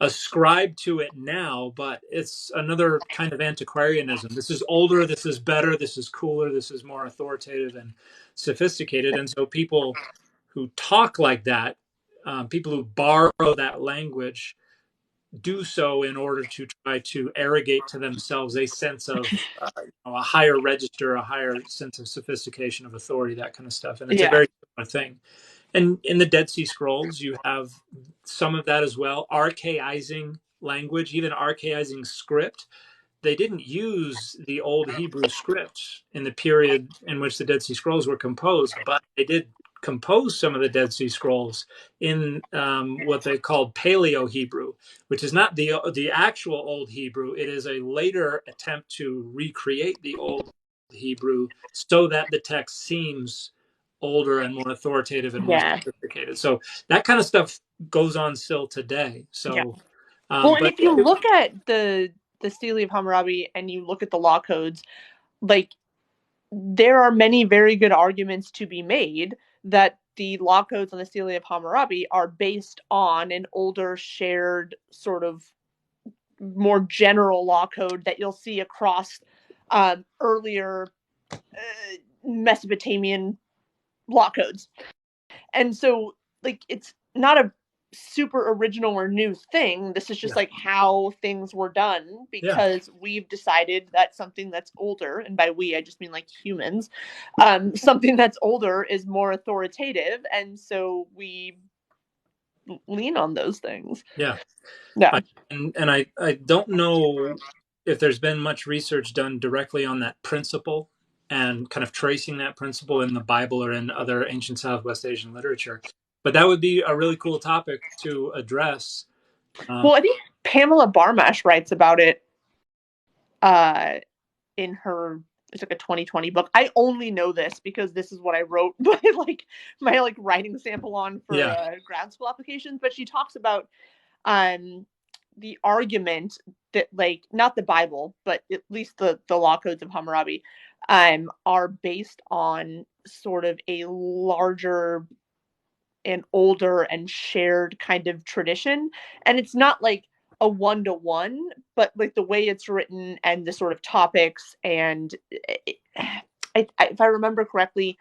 ascribe to it now, but it's another kind of antiquarianism. This is older. This is better. This is cooler. This is more authoritative and sophisticated. And so people who talk like that, people who borrow that language, do so in order to try to arrogate to themselves a sense of a higher register, a higher sense of sophistication, of authority, that kind of stuff. And it's a Yeah. very similar thing. And in the Dead Sea Scrolls, you have some of that as well, archaizing language, even archaizing script. They didn't use the old Hebrew script in the period in which the Dead Sea Scrolls were composed, but they did compose some of the Dead Sea Scrolls in what they called Paleo Hebrew, which is not the actual Old Hebrew. It is a later attempt to recreate the Old Hebrew so that the text seems older and more authoritative and more Yeah. sophisticated. So that kind of stuff goes on still today. Yeah. So, Well, and but if you look at the stele of Hammurabi and you look at the law codes, like, there are many very good arguments to be made that the law codes on the stele of Hammurabi are based on an older, shared, sort of more general law code that you'll see across earlier Mesopotamian law codes. And so, like, it's not a super original or new thing. This is just like how things were done, because we've decided that something that's older, and by we I just mean like humans, something that's older is more authoritative, and so we lean on those things. Yeah. Yeah. I don't know if there's been much research done directly on that principle and kind of tracing that principle in the Bible or in other ancient Southwest Asian literature. But that would be a really cool topic to address. Well, I think Pamela Barmash writes about it in her, it's like a 2020 book. I only know this because this is what I wrote my writing sample on for grad school applications. But she talks about the argument that, like, not the Bible, but at least the law codes of Hammurabi, are based on sort of a larger and older and shared kind of tradition. And it's not like a one-to-one, but like the way it's written and the sort of topics. And if I remember correctly,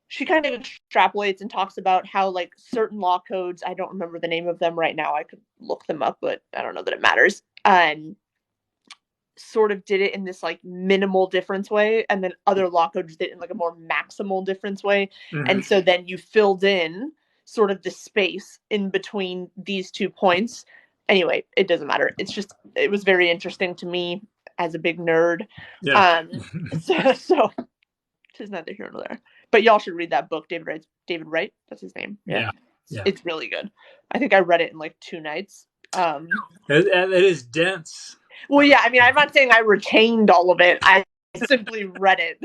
she kind of extrapolates and talks about how like certain law codes, I don't remember the name of them right now, I could look them up, but I don't know that it matters, sort of did it in this like minimal difference way, and then other law codes did it in like a more maximal difference way. And so then you filled in sort of the space in between these 2 points. Anyway, it doesn't matter. It's just, it was very interesting to me as a big nerd. Yeah. So tis neither here nor there. But y'all should read that book, David Wright. That's his name. Yeah. It's really good. I think I read it in like 2 nights. It is dense. Well, yeah, I mean, I'm not saying I retained all of it. I simply read it.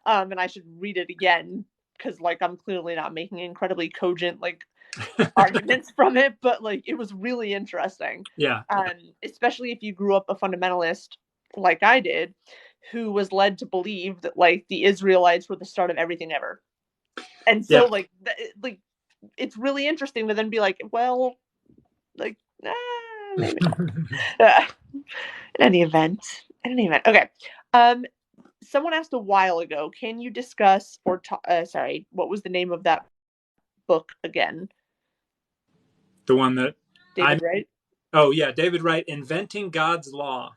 And I should read it again because, like, I'm clearly not making incredibly cogent, like, arguments from it, but, like, it was really interesting. Yeah. Especially if you grew up a fundamentalist like I did, who was led to believe that, like, the Israelites were the start of everything ever. And so, like, it's really interesting to then be like, well, like, maybe not. In any event. Okay. Someone asked a while ago, can you discuss or sorry, what was the name of that book again? The one that David Wright? Oh yeah, David Wright, Inventing God's Law.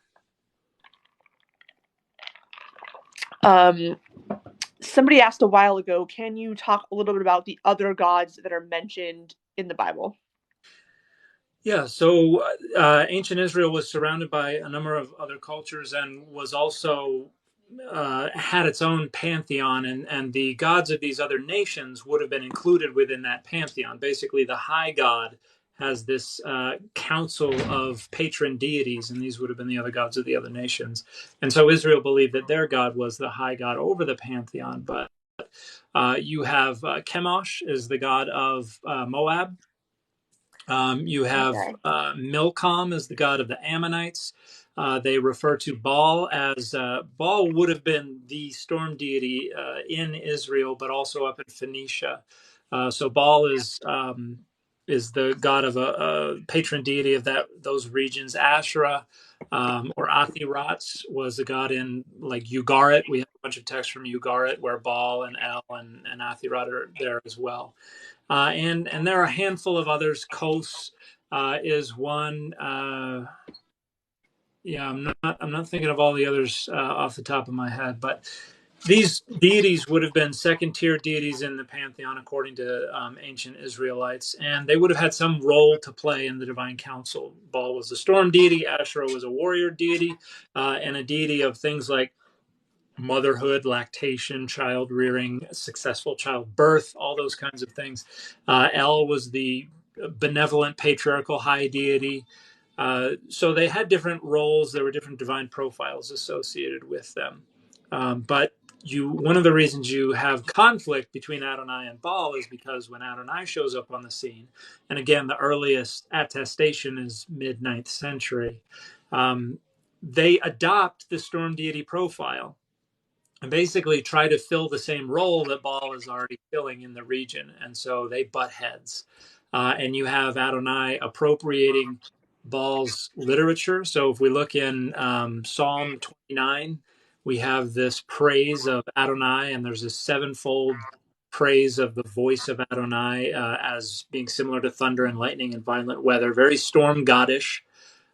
Somebody asked a while ago, can you talk a little bit about the other gods that are mentioned in the Bible? Yeah, so ancient Israel was surrounded by a number of other cultures and was also had its own pantheon, and the gods of these other nations would have been included within that pantheon. Basically, the high god has this council of patron deities, and these would have been the other gods of the other nations. And so Israel believed that their god was the high god over the pantheon. But you have Chemosh is the god of Moab. You have Milcom as the god of the Ammonites. They refer to Baal as Baal would have been the storm deity in Israel, but also up in Phoenicia. So Baal is the god of a patron deity of those regions. Asherah or Athirat was a god in like Ugarit. We have a bunch of texts from Ugarit where Baal and El and Athirat are there as well. And there are a handful of others. Kos is one. I'm not thinking of all the others off the top of my head, but these deities would have been second-tier deities in the pantheon according to ancient Israelites, and they would have had some role to play in the divine council. Baal was a storm deity, Asherah was a warrior deity, and a deity of things like motherhood, lactation, child rearing, successful childbirth, all those kinds of things. El was the benevolent patriarchal high deity. So they had different roles. There were different divine profiles associated with them. But one of the reasons you have conflict between Adonai and Baal is because when Adonai shows up on the scene, and again, the earliest attestation is mid-9th century, they adopt the storm deity profile and basically try to fill the same role that Baal is already filling in the region. And so they butt heads. And you have Adonai appropriating Baal's literature. So if we look in Psalm 29, we have this praise of Adonai, and there's a sevenfold praise of the voice of Adonai as being similar to thunder and lightning and violent weather, very storm goddish.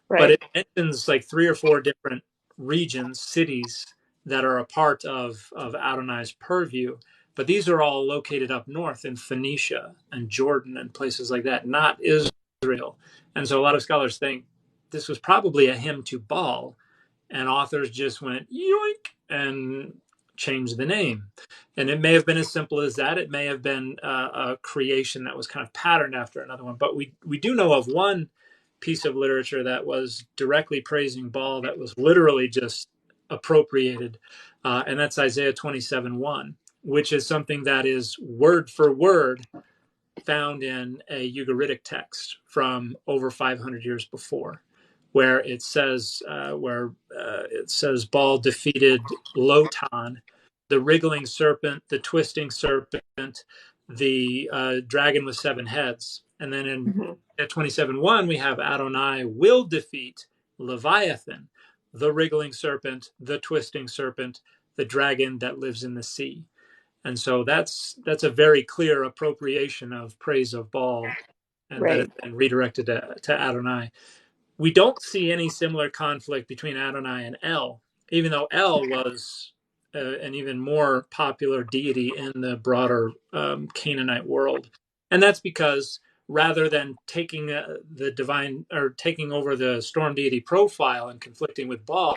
Right. But it mentions like 3 or 4 different regions, cities that are a part of Adonai's purview. But these are all located up north in Phoenicia and Jordan and places like that, not Israel. And so a lot of scholars think this was probably a hymn to Baal, and authors just went yoink and changed the name. And it may have been as simple as that. It may have been a creation that was kind of patterned after another one. But we do know of one piece of literature that was directly praising Baal that was literally just appropriated, and that's Isaiah 27:1, which is something that is word for word found in a Ugaritic text from over 500 years before, where it says Baal defeated Lotan, the wriggling serpent, the twisting serpent, the dragon with 7 heads, and then in at 27:1 we have Adonai will defeat Leviathan, the wriggling serpent, the twisting serpent, the dragon that lives in the sea. And so that's a very clear appropriation of praise of Baal, and that Right. it's been redirected to Adonai. We don't see any similar conflict between Adonai and El, even though El was an even more popular deity in the broader Canaanite world. And that's because rather than taking the divine or taking over the storm deity profile and conflicting with Baal,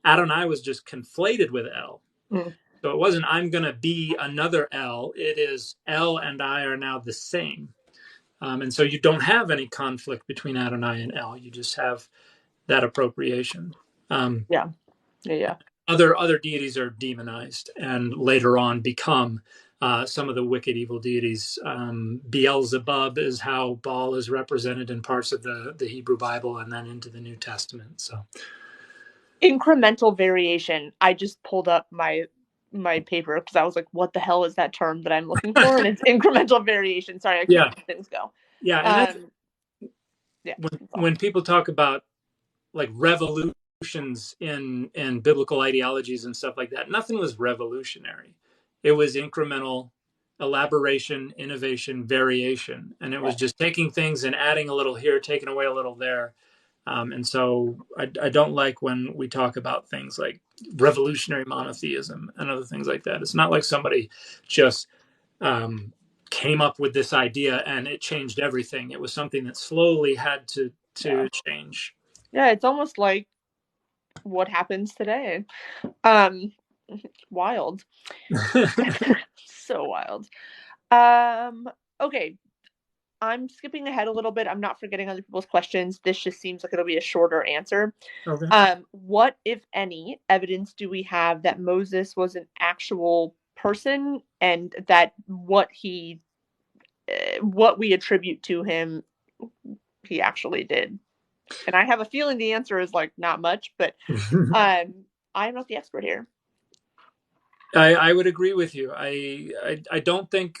Adonai was just conflated with El. Mm. So it wasn't, I'm going to be another El. It is El and I are now the same. And so you don't have any conflict between Adonai and El. You just have that appropriation. Yeah. Other deities are demonized and later on become some of the wicked evil deities. Beelzebub is how Baal is represented in parts of the Hebrew Bible and then into the New Testament. So Incremental variation. I just pulled up my paper because I was like, what the hell is that term that I'm looking for? And it's incremental variation. Sorry, I can't let things go. Yeah, and that's when people talk about like revolutions in biblical ideologies and stuff like that, nothing was revolutionary. It was incremental elaboration, innovation, variation, and it was just taking things and adding a little here, taking away a little there. And so I don't like when we talk about things like revolutionary monotheism and other things like that. It's not like somebody just came up with this idea and it changed everything. It was something that slowly had to change. Yeah, it's almost like what happens today. Wild. So wild. Okay. I'm skipping ahead a little bit. I'm not forgetting other people's questions. This just seems like it'll be a shorter answer. Okay. What, if any, evidence do we have that Moses was an actual person and that what we attribute to him, he actually did? And I have a feeling the answer is like not much, but I'm not the expert here. I would agree with you. I don't think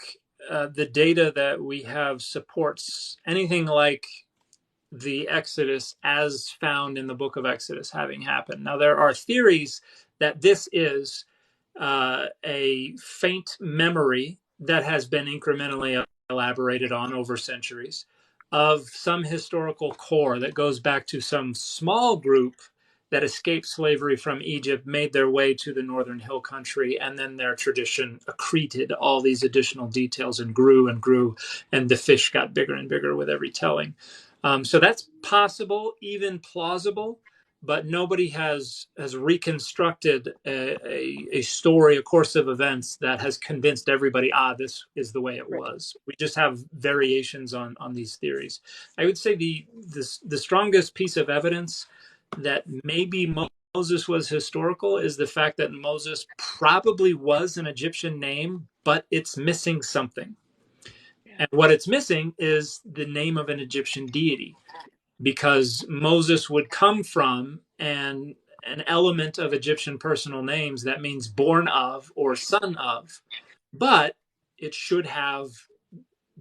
the data that we have supports anything like the Exodus as found in the book of Exodus having happened. Now, there are theories that this is a faint memory that has been incrementally elaborated on over centuries of some historical core that goes back to some small group that escaped slavery from Egypt, made their way to the northern hill country, and then their tradition accreted all these additional details and grew, and the fish got bigger and bigger with every telling. So that's possible, even plausible, but nobody has reconstructed a story, a course of events that has convinced everybody, this is the way it was. We just have variations on these theories. I would say the strongest piece of evidence that maybe Moses was historical is the fact that Moses probably was an Egyptian name, but it's missing something. And what it's missing is the name of an Egyptian deity, because Moses would come from an element of Egyptian personal names that means born of or son of, but it should have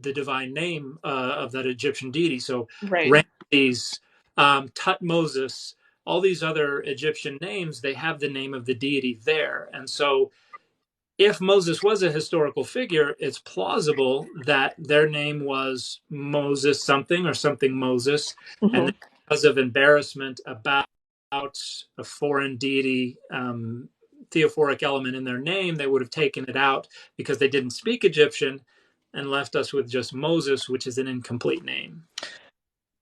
the divine name of that Egyptian deity. So Ramses, Tutmosis, all these other Egyptian names, they have the name of the deity there. And so if Moses was a historical figure, it's plausible that their name was Moses something or something Moses. Mm-hmm. And because of embarrassment about a foreign deity, theophoric element in their name, they would have taken it out because they didn't speak Egyptian and left us with just Moses, which is an incomplete name.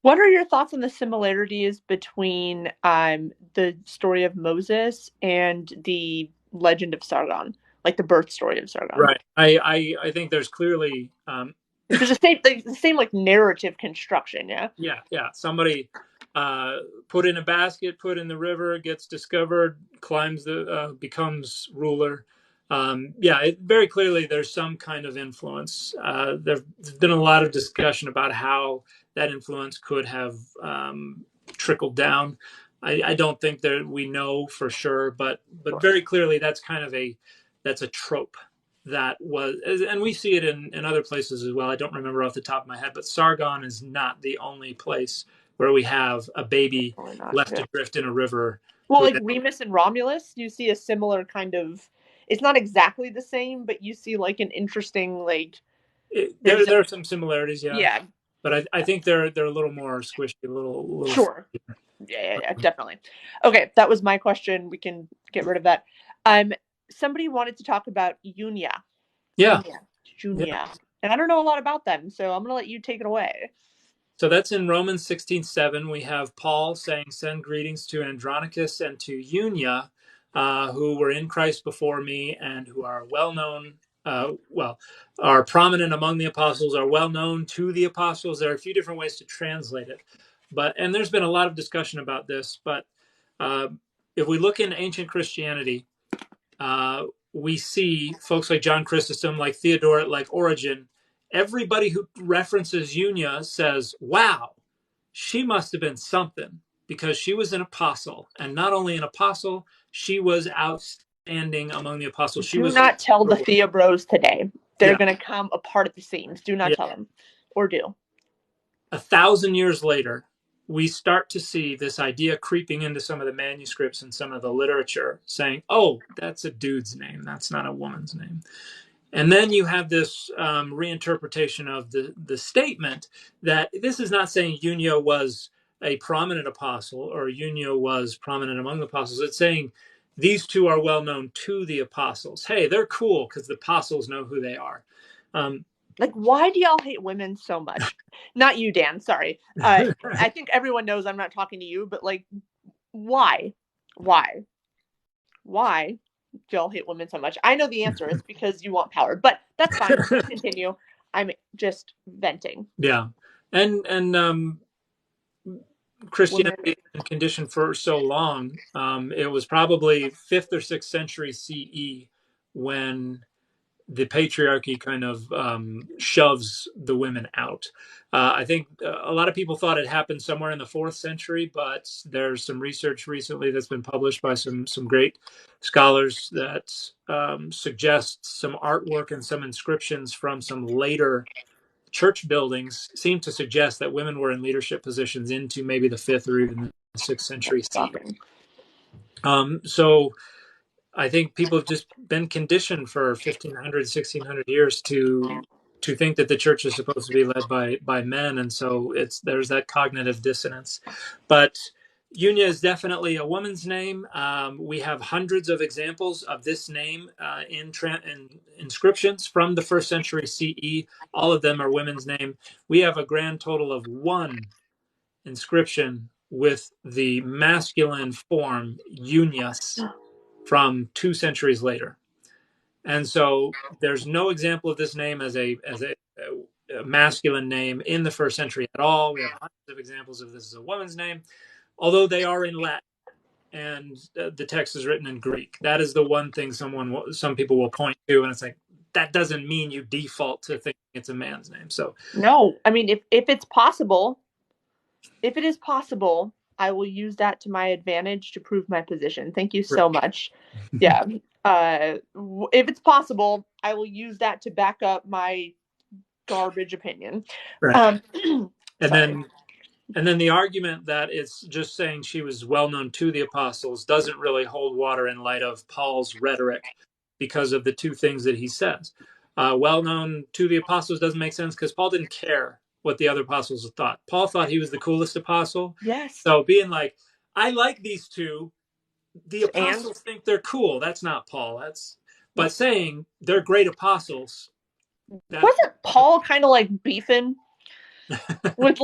What are your thoughts on the similarities between the story of Moses and the legend of Sargon, like the birth story of Sargon? Right. I think there's clearly there's the same like narrative construction. Yeah. Somebody put in a basket, put in the river, gets discovered, climbs becomes ruler. Very clearly there's some kind of influence. There's been a lot of discussion about how that influence could have trickled down. I don't think that we know for sure, but very clearly that's kind of that's a trope that was, and we see it in other places as well. I don't remember off the top of my head, but Sargon is not the only place where we have a baby left adrift in a river. Well, like Remus and Romulus, you see a similar kind of. It's not exactly the same, but you see like an interesting there are some similarities, yeah. Yeah. But I think they're a little more squishy, a little sure. Yeah, definitely. Okay, that was my question. We can get rid of that. Somebody wanted to talk about Junia. Yeah. Junia. And I don't know a lot about them, so I'm going to let you take it away. So that's in Romans 16:7. We have Paul saying, "Send greetings to Andronicus and to Junia, who were in Christ before me and who are well known, are prominent among the apostles, are well known to the apostles." There are a few different ways to translate it, and there's been a lot of discussion about this. But if we look in ancient Christianity, we see folks like John Chrysostom, like Theodoret, like Origen. Everybody who references Junia says, wow, she must have been something because she was an apostle. And not only an apostle, she was outstanding among the apostles. Do not tell the Theobros today. They're going to come apart at the seams. Do not tell them. Or do. 1,000 years later, we start to see this idea creeping into some of the manuscripts and some of the literature saying, oh, that's a dude's name. That's not a woman's name. And then you have this reinterpretation of the statement that this is not saying Junia was a prominent apostle or Junia was prominent among the apostles. It's saying these two are well known to the apostles. Hey, they're cool because the apostles know who they are. Why do y'all hate women so much? Not you, Dan. Sorry. I think everyone knows I'm not talking to you, but why? Why do y'all hate women so much? I know the answer is because you want power, but that's fine. Continue. I'm just venting. Yeah. And Christianity has been conditioned for so long. It was probably 5th or 6th century CE when the patriarchy kind of shoves the women out. I think a lot of people thought it happened somewhere in the 4th century, but there's some research recently that's been published by some great scholars that suggests some artwork and some inscriptions from some later church buildings seem to suggest that women were in leadership positions into maybe the 5th or even the 6th century CE. So I think people have just been conditioned for 1,500, 1,600 years to think that the church is supposed to be led by men, and so there's that cognitive dissonance. But Junia is definitely a woman's name. We have hundreds of examples of this name in inscriptions from the 1st century CE. All of them are women's name. We have a grand total of 1 inscription with the masculine form Junius from 2 centuries later. And so there's no example of this name as a masculine name in the 1st century at all. We have hundreds of examples of this as a woman's name, although they are in Latin and the text is written in Greek. That is the one thing some people will point to, and it's like, that doesn't mean you default to thinking it's a man's name. So no, I mean, if it is possible, I will use that to my advantage to prove my position. Thank you so much. Yeah. If it's possible, I will use that to back up my garbage opinion. Right. And then the argument that it's just saying she was well known to the apostles doesn't really hold water in light of Paul's rhetoric because of the 2 things that he says. Well known to the apostles doesn't make sense because Paul didn't care what the other apostles thought. Paul thought he was the coolest apostle. Yes. So being like, I like these 2, the apostles think they're cool. That's not Paul. But saying they're great apostles. Wasn't Paul kind of beefing with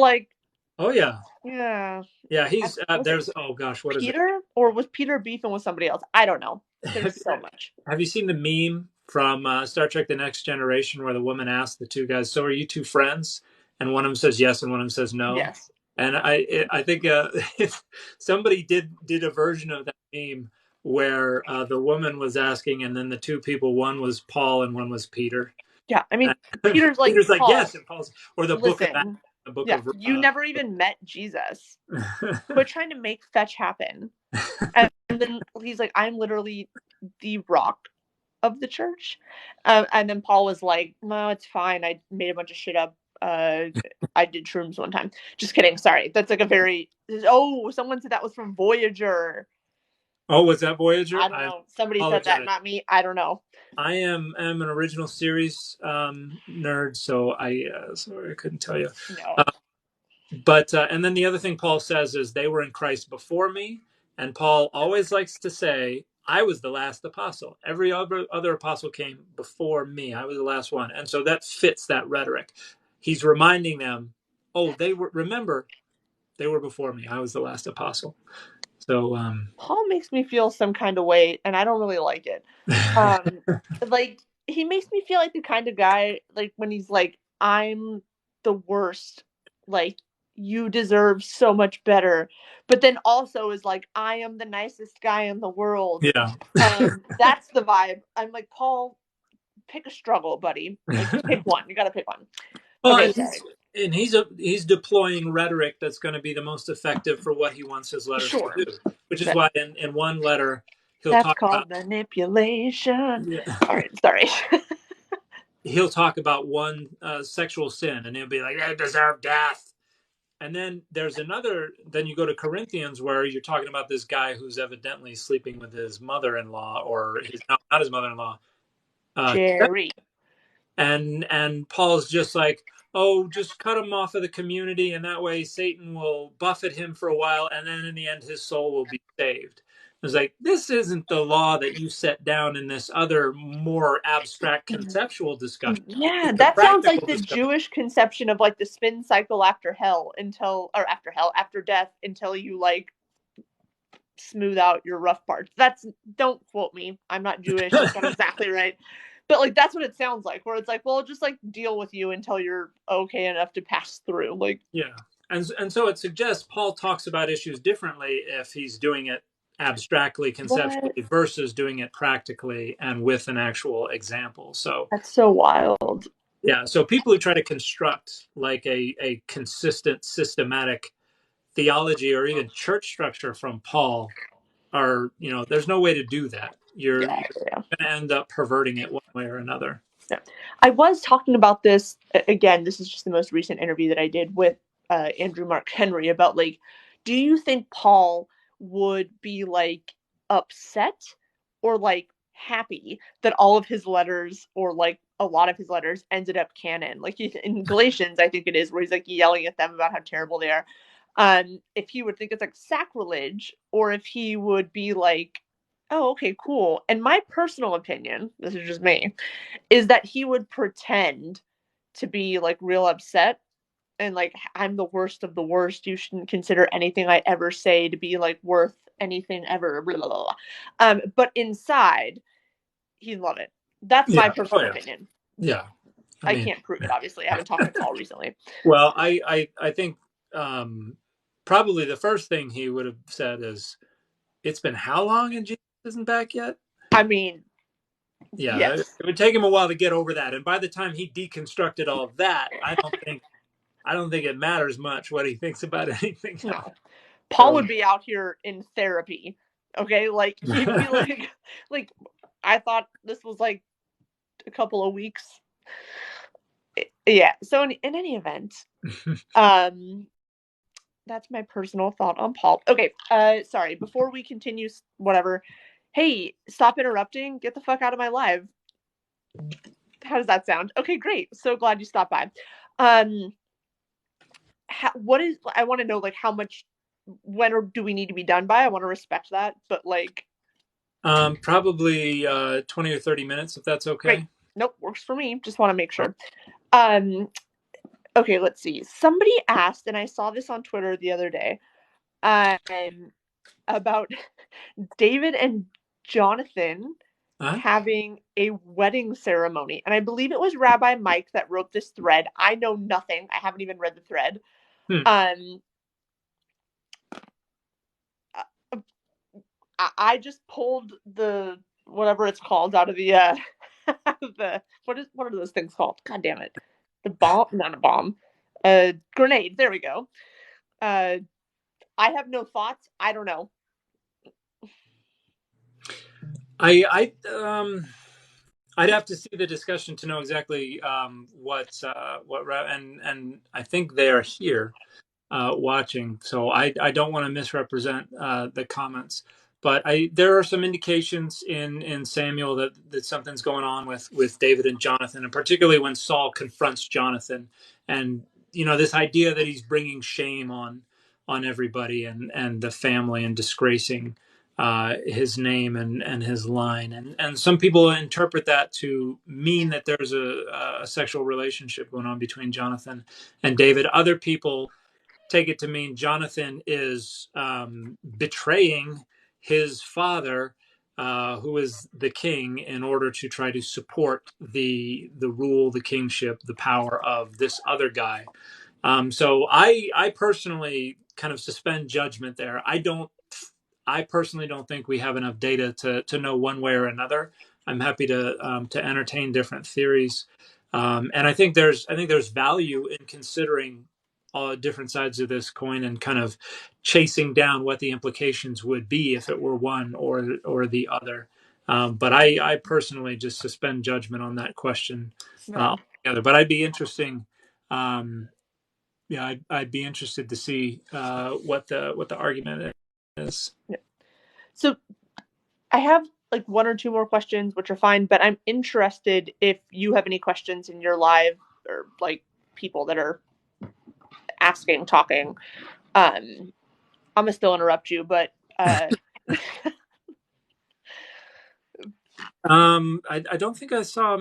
Oh yeah. Yeah. Yeah, he's there's what is it? Peter? Or was Peter beefing with somebody else? I don't know. There's so much. Have you seen the meme from Star Trek The Next Generation where the woman asked the 2 guys, so are you 2 friends? And one of them says yes and one of them says no. Yes. And I think if somebody did a version of that meme where the woman was asking, and then the two people, one was Paul and one was Peter. Yeah, I mean, And Peter's like, Peter's like, Paul, yes, and Paul's, or the book of Acts, listen, the book yeah, of you never even met Jesus. Quit trying to make fetch happen. And then he's like, I'm literally the rock of the church. And then Paul was like, no, it's fine. I made a bunch of shit up. I did shrooms one time. Just kidding. Sorry. That's like a very, oh, someone said that was from Voyager. Oh, was that Voyager? I don't I know. Somebody said that, apologize. not me. I don't know. I am an original series nerd, so sorry I couldn't tell you. No. But and then the other thing Paul says is they were in Christ before me, and Paul always likes to say I was the last apostle. Every other apostle came before me. I was the last one, and so that fits that rhetoric. He's reminding them, oh, they were, remember, they were before me. I was the last apostle. So Paul makes me feel some kind of way, and I don't really like it. Like, he makes me feel like the kind of guy, like, when he's like, I'm the worst, like, you deserve so much better, but then also is like, I am the nicest guy in the world. yeah. That's the vibe. I'm like, Paul, pick a struggle, buddy. Like, pick one. You gotta pick one. Well, Okay, sorry. he's deploying rhetoric that's going to be the most effective for what he wants his letters Sure. to do, which is why in one letter he'll That's talk called about manipulation. yeah, All right, sorry. he'll talk about one sexual sin, and he'll be like, they deserve death. And then there's another. Then you go to Corinthians where you're talking about this guy who's evidently sleeping with his mother-in-law, or his not his mother-in-law, Jerry. and Paul's just like, oh, just cut him off of the community, and that way Satan will buffet him for a while, and then in the end his soul will be saved. It's like, this isn't the law that you set down in this other more abstract conceptual discussion. Yeah, It's a that sounds like practical the discussion. Jewish conception of like the spin cycle after hell after death until you like smooth out your rough parts. Don't quote me. I'm not Jewish. That's not exactly right. But like that's what it sounds like, where it's like, well, just like deal with you until you're okay enough to pass through. Like, Yeah. And so it suggests Paul talks about issues differently if he's doing it abstractly, conceptually, what? versus doing it practically and with an actual example. So That's so wild. yeah, so people who try to construct like a consistent, systematic theology or even church structure from Paul are, there's no way to do that. You're Yeah, going yeah. to end up perverting it one way or another. Yeah. I was talking about this again. This is just the most recent interview that I did with Andrew Mark Henry about like, do you think Paul would be like upset or like happy that all of his letters or like a lot of his letters ended up canon? Like in Galatians, I think it is, where he's like yelling at them about how terrible they are. If he would think it's like sacrilege, or if he would be like, oh, okay, cool. And my personal opinion, this is just me, is that he would pretend to be like real upset and like, I'm the worst of the worst. You shouldn't consider anything I ever say to be like worth anything ever. Blah, blah, blah. But inside, he'd love it. That's my Yeah. Oh, personal yeah. opinion. Yeah. I I mean, can't prove it, obviously. I haven't talked to Paul recently. well, I think probably the first thing he would have said is, it's been how long and Jesus isn't back yet? I mean, Yeah, yes. it would take him a while to get over that. And by the time he deconstructed all of that, I don't think it matters much what he thinks about anything else. No. Paul So would be out here in therapy. Okay? Like, he'd be like, I thought this was like a couple of weeks. Yeah. So in any event, that's my personal thought on Paul. Okay. Sorry. Before we continue, whatever. Hey, stop interrupting. Get the fuck out of my live. How does that sound? Okay, great. So glad you stopped by. I want to know like how much. When do we need to be done by? I want to respect that, but like. probably 20 or 30 minutes, if that's okay. Great. Nope, works for me. Just want to make sure. Okay, let's see. Somebody asked, and I saw this on Twitter the other day, about David and Jonathan having a wedding ceremony. And I believe it was Rabbi Mike that wrote this thread. I know nothing. I haven't even read the thread. I just pulled the whatever it's called out of the the what are those things called? God damn it. The bomb, not a bomb. Grenade. There we go. I have no thoughts. I don't know. I'd have to see the discussion to know exactly and I think they are here watching, so I don't want to misrepresent the comments. But there are some indications in Samuel that something's going on with David and Jonathan, and particularly when Saul confronts Jonathan, and this idea that he's bringing shame on everybody and the family and disgracing his name and his line, and some people interpret that to mean that there's a sexual relationship going on between Jonathan and David. Other people take it to mean Jonathan is betraying his father, who is the king, in order to try to support the rule, the kingship, the power of this other guy. So I personally kind of suspend judgment there. I personally don't think we have enough data to know one way or another. I'm happy to entertain different theories, and I think there's value in considering all different sides of this coin and kind of chasing down what the implications would be if it were one or the other. But I personally just suspend judgment on that question altogether. But I'd be interesting. Yeah, I'd be interested to see what the argument is. Yeah. So I have like one or two more questions, which are fine, but I'm interested if you have any questions in your live or like people that are asking, talking. I'm gonna still interrupt you, but I don't think I saw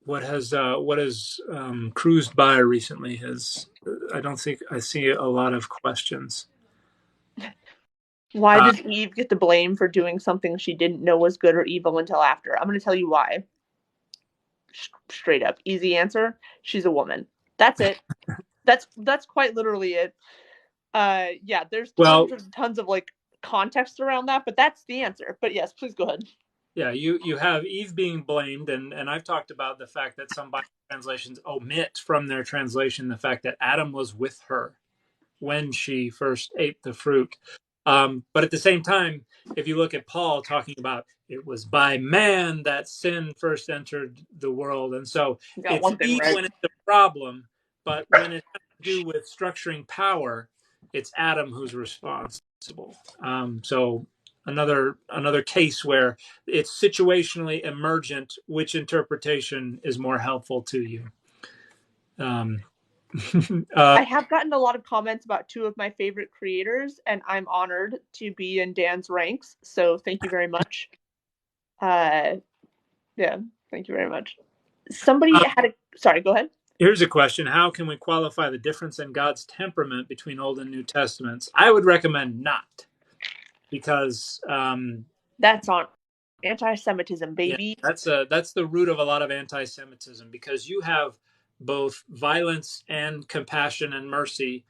what has cruised by recently. I don't think I see a lot of questions. Why does Eve get the blame for doing something she didn't know was good or evil until after? I'm going to tell you why. Straight up, easy answer. She's a woman. That's it. That's quite literally it. Yeah, there's tons of like context around that, but that's the answer. But yes, please go ahead. Yeah, you have Eve being blamed, and I've talked about the fact that some Bible translations omit from their translation the fact that Adam was with her when she first ate the fruit. But at the same time, if you look at Paul talking about it was by man that sin first entered the world, and so it's Eve when it's a problem, but when it has to do with structuring power, it's Adam who's responsible. So another case where it's situationally emergent. Which interpretation is more helpful to you? I have gotten a lot of comments about two of my favorite creators, and I'm honored to be in Dan's ranks. So thank you very much. Yeah, thank you very much. Somebody had a sorry. Go ahead. Here's a question: how can we qualify the difference in God's temperament between Old and New Testaments? I would recommend not, because that's on anti-Semitism, baby. Yeah, that's the root of a lot of anti-Semitism, because you have both violence and compassion and mercy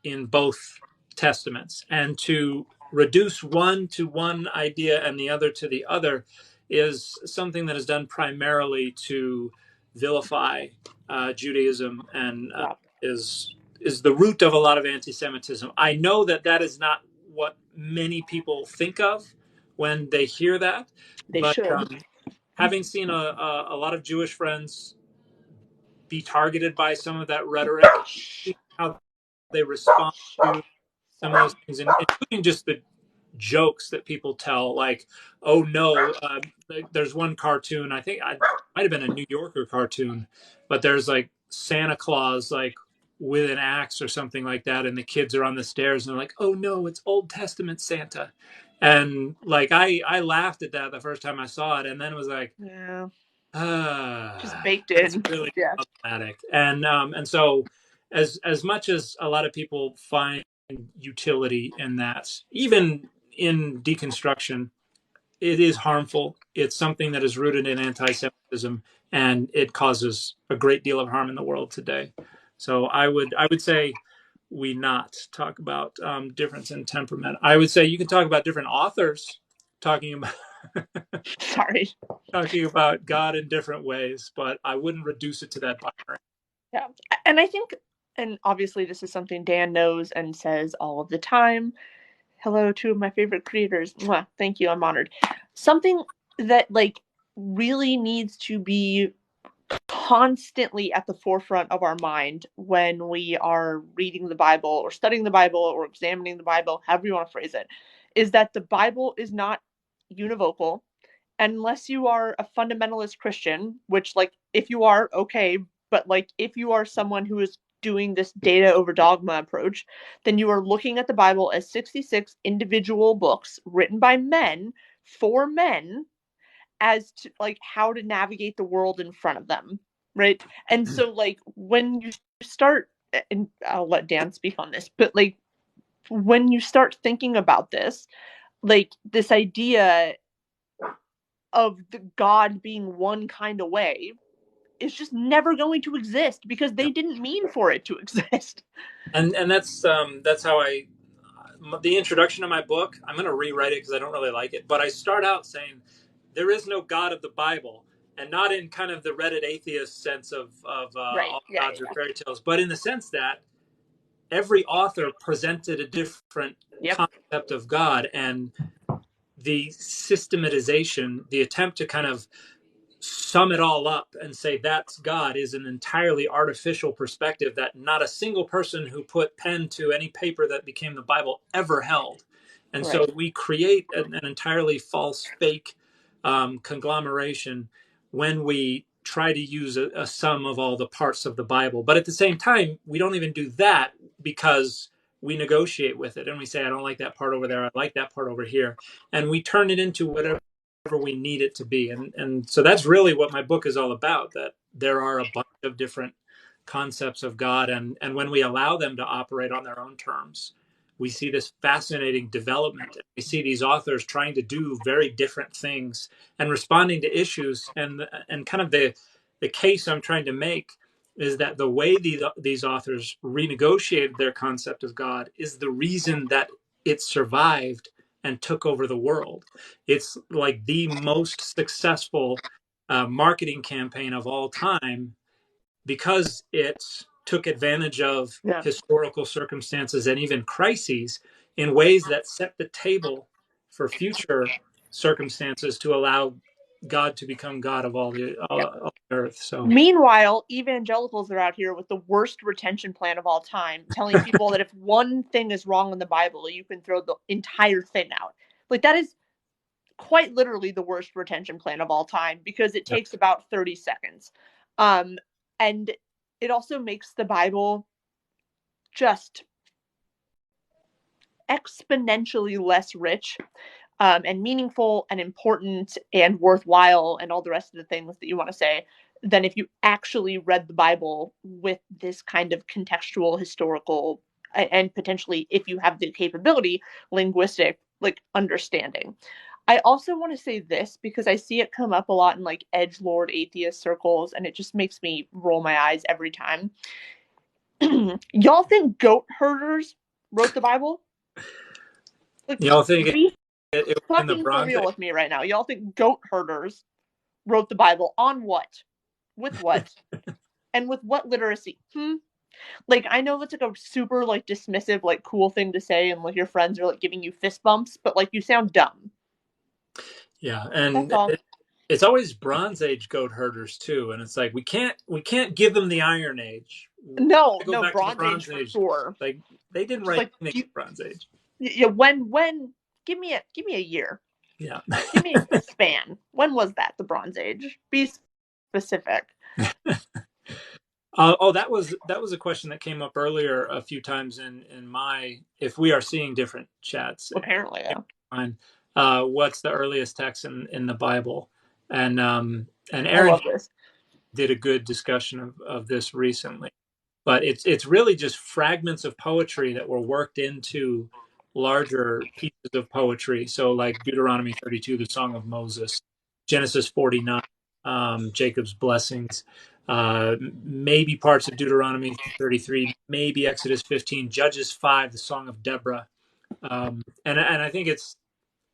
in both testaments, and to reduce one to one idea and the other to the other is something that is done primarily to vilify Judaism, and is the root of a lot of anti-Semitism. I know that is not what many people think of when they hear that. They should. Having seen a lot of Jewish friends be targeted by some of that rhetoric, how they respond to some of those things, including just the jokes that people tell, like, oh no, there's one cartoon, I think it might have been a New Yorker cartoon, but there's like Santa Claus like with an axe or something like that, and the kids are on the stairs and they're like, oh no, it's Old Testament Santa. And like I laughed at that the first time I saw it, and then it was like, just baked in. It's really problematic. And so as much as a lot of people find utility in that, even in deconstruction, it is harmful. It's something that is rooted in anti-Semitism, and it causes a great deal of harm in the world today. So I would say we not talk about difference in temperament? I would say you can talk about different authors talking about Sorry. talking about God in different ways, but I wouldn't reduce it to that binary. Yeah. And I think, and obviously this is something Dan knows and says all of the time. Hello, two of my favorite creators. Mwah, thank you. I'm honored. Something that like really needs to be constantly at the forefront of our mind when we are reading the Bible or studying the Bible or examining the Bible, however you want to phrase it, is that the Bible is not univocal unless you are a fundamentalist Christian, which, like, if you are, okay, but like if you are someone who is doing this data over dogma approach, then you are looking at the Bible as 66 individual books written by men for men as to like how to navigate the world in front of them, right? And so like when you start, and I'll let Dan speak on this, but like when you start thinking about this, like this idea of the God being one kind of way is just never going to exist because they didn't mean for it to exist. And that's how I the introduction of my book. I'm going to rewrite it because I don't really like it. But I start out saying there is no God of the Bible, and not in kind of the Reddit atheist sense of Right. all Yeah. gods are fairy tales, but in the sense that every author presented a different Yep. concept of God, and the systematization, the attempt to kind of sum it all up and say that's God is an entirely artificial perspective that not a single person who put pen to any paper that became the Bible ever held. And so Right. we create an entirely false, fake conglomeration when we try to use a sum of all the parts of the Bible. But at the same time, we don't even do that because we negotiate with it and we say, I don't like that part over there. I like that part over here. And we turn it into whatever we need it to be. And so that's really what my book is all about, that there are a bunch of different concepts of God. And when we allow them to operate on their own terms, we see this fascinating development. We see these authors trying to do very different things and responding to issues. And kind of the case I'm trying to make is that the way these authors renegotiated their concept of God is the reason that it survived and took over the world. It's like the most successful marketing campaign of all time because it took advantage of Yeah. historical circumstances and even crises in ways that set the table for future circumstances to allow God to become God of Yep. all the earth. So, Meanwhile, evangelicals are out here with the worst retention plan of all time, telling people that if one thing is wrong in the Bible, you can throw the entire thing out. Like, that is quite literally the worst retention plan of all time because it yeah. takes about 30 seconds. And it also makes the Bible just exponentially less rich and meaningful and important and worthwhile and all the rest of the things that you want to say than if you actually read the Bible with this kind of contextual, historical, and potentially, if you have the capability, linguistic, like, understanding. I also want to say this because I see it come up a lot in like edgelord atheist circles, and it just makes me roll my eyes every time. Y'all think goat herders wrote the Bible? Like, You know, think be it was in the fucking for Bronze real Age. with me right now. Y'all think goat herders wrote the Bible on what? With what? And with what literacy? Like, I know that's like a super like dismissive, like cool thing to say, and like your friends are like giving you fist bumps, but like you sound dumb. Yeah, That's and all. it's always Bronze Age goat herders too, and it's like we can't give them the Iron Age. We No, go no, back to the Bronze Age Bronze for Age. sure. Like they didn't Just write like anything in the Bronze Age. yeah, when give me a year. Yeah. Give me a span. When was that? The Bronze Age? Be specific. Oh, that was a question that came up earlier a few times in my if we are seeing different chats. Apparently, yeah. Fine. What's the earliest text in the Bible? And I Aaron love this. did a good discussion of this recently. But it's really just fragments of poetry that were worked into larger pieces of poetry. So like Deuteronomy 32, the Song of Moses, Genesis 49, Jacob's blessings. maybe parts of Deuteronomy 33, maybe Exodus 15, Judges 5, the Song of Deborah. And I think it's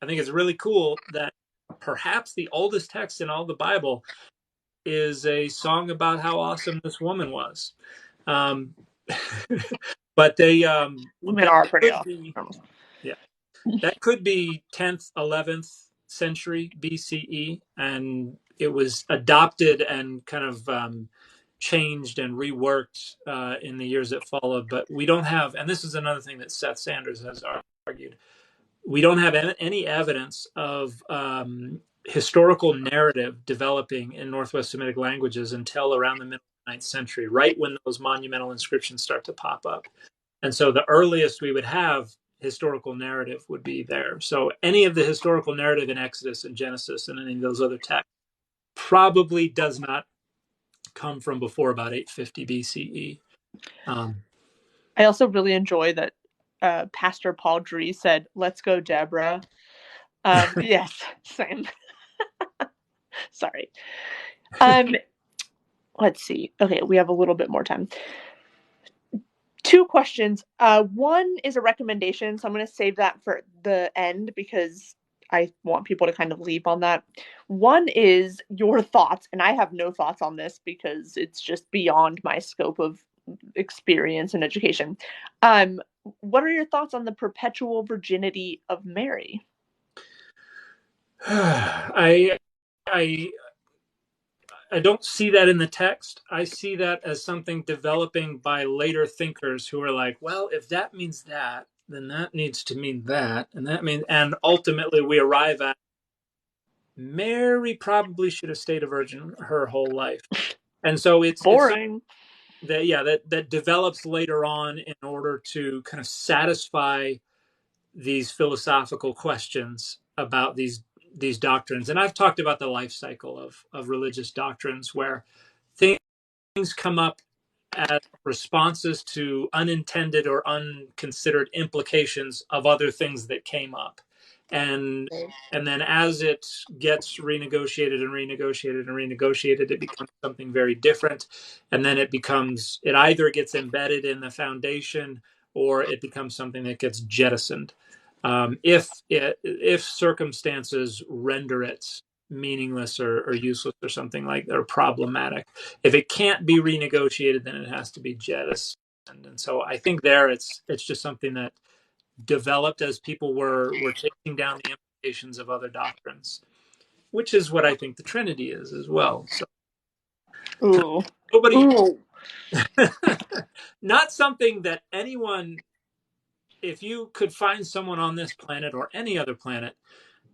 really cool that perhaps the oldest text in all the Bible is a song about how awesome this woman was. Um, but Women are pretty could awesome. be, yeah, that could be 10th, 11th century BCE, and it was adopted and kind of changed and reworked in the years that followed. But we don't have, and this is another thing that Seth Sanders has argued, we don't have any evidence of historical narrative developing in Northwest Semitic languages until around the middle of the 9th century, right when those monumental inscriptions start to pop up. And so the earliest we would have historical narrative would be there. So any of the historical narrative in Exodus and Genesis and any of those other texts probably does not come from before about 850 BCE. I also really enjoy that Pastor Paul Dree said, "Let's go, Deborah." Yes, same. Sorry. Let's see. Okay, we have a little bit more time. 2 questions. One is a recommendation, so I'm going to save that for the end because I want people to kind of leap on that. One is your thoughts, and I have no thoughts on this because it's just beyond my scope of experience and education. What are your thoughts on the perpetual virginity of Mary? I don't see that in the text. I see that as something developing by later thinkers who are like, well, if that means that, then that needs to mean that, and that means, and ultimately we arrive at Mary probably should have stayed a virgin her whole life. And so it's boring. That develops later on in order to kind of satisfy these philosophical questions about these doctrines. And I've talked about the life cycle of religious doctrines where things come up as responses to unintended or unconsidered implications of other things that came up. And then as it gets renegotiated and renegotiated and renegotiated, it becomes something very different. And then it either gets embedded in the foundation or it becomes something that gets jettisoned. If circumstances render it meaningless or useless or something like, or problematic. If it can't be renegotiated, then it has to be jettisoned. And so I think it's just something that developed as people were taking down the implications of other doctrines, which is what I think the Trinity is as well. So not something that anyone, if you could find someone on this planet or any other planet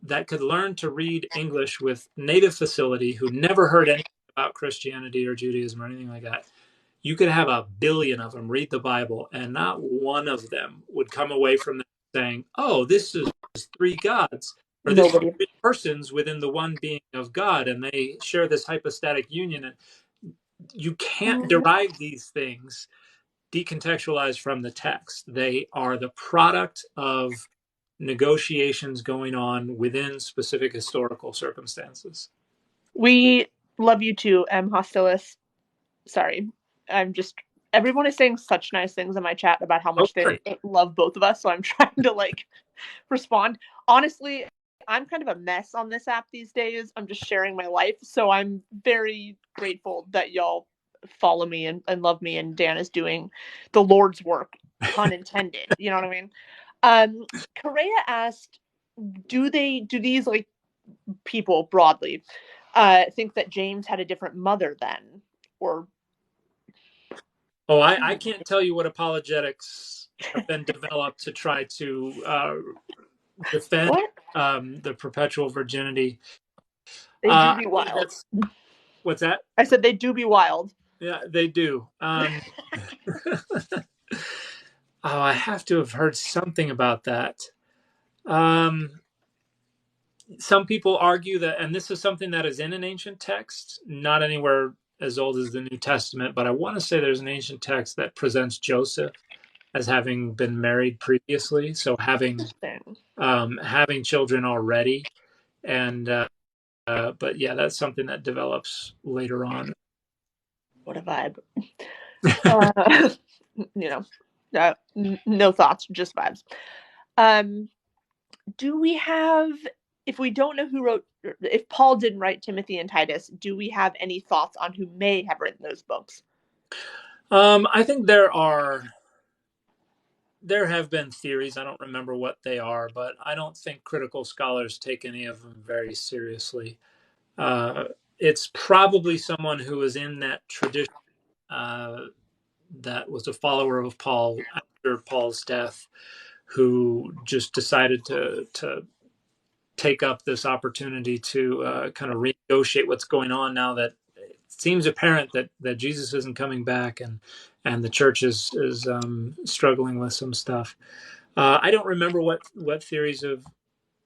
that could learn to read English with native facility, who never heard anything about Christianity or Judaism or anything like that, you could have 1 billion of them read the Bible, and not one of them would come away from that saying, oh, this is 3 gods, or this is 3 persons within the one being of God, and they share this hypostatic union. And you can't derive these things decontextualized from the text. They are the product of negotiations going on within specific historical circumstances. We love you too, M. Hostilis. Sorry. Everyone is saying such nice things in my chat about how much they love both of us, so I'm trying to respond. Honestly, I'm kind of a mess on this app these days. I'm just sharing my life, so I'm very grateful that y'all follow me and love me, and Dan is doing the Lord's work, pun intended. You know what I mean? Correa asked, do these people broadly think that James had a different mother then, or? I can't tell you what apologetics have been developed to try to defend the perpetual virginity. They do be wild. What's that? I said they do be wild. Yeah, they do. I have to have heard something about that. Some people argue that, and this is something that is in an ancient text, not anywhere as old as the New Testament, but I want to say there's an ancient text that presents Joseph as having been married previously, so having children already. And but yeah, that's something that develops later on. what a vibe. Uh, no thoughts, just vibes. Do we have, if we don't know who wrote, if Paul didn't write Timothy and Titus, do we have any thoughts on who may have written those books? I think there have been theories. I don't remember what they are, but I don't think critical scholars take any of them very seriously. It's probably someone who was in that tradition, that was a follower of Paul after Paul's death, who just decided to take up this opportunity to kind of renegotiate what's going on now that it seems apparent that Jesus isn't coming back, and the church is struggling with some stuff. I don't remember what theories have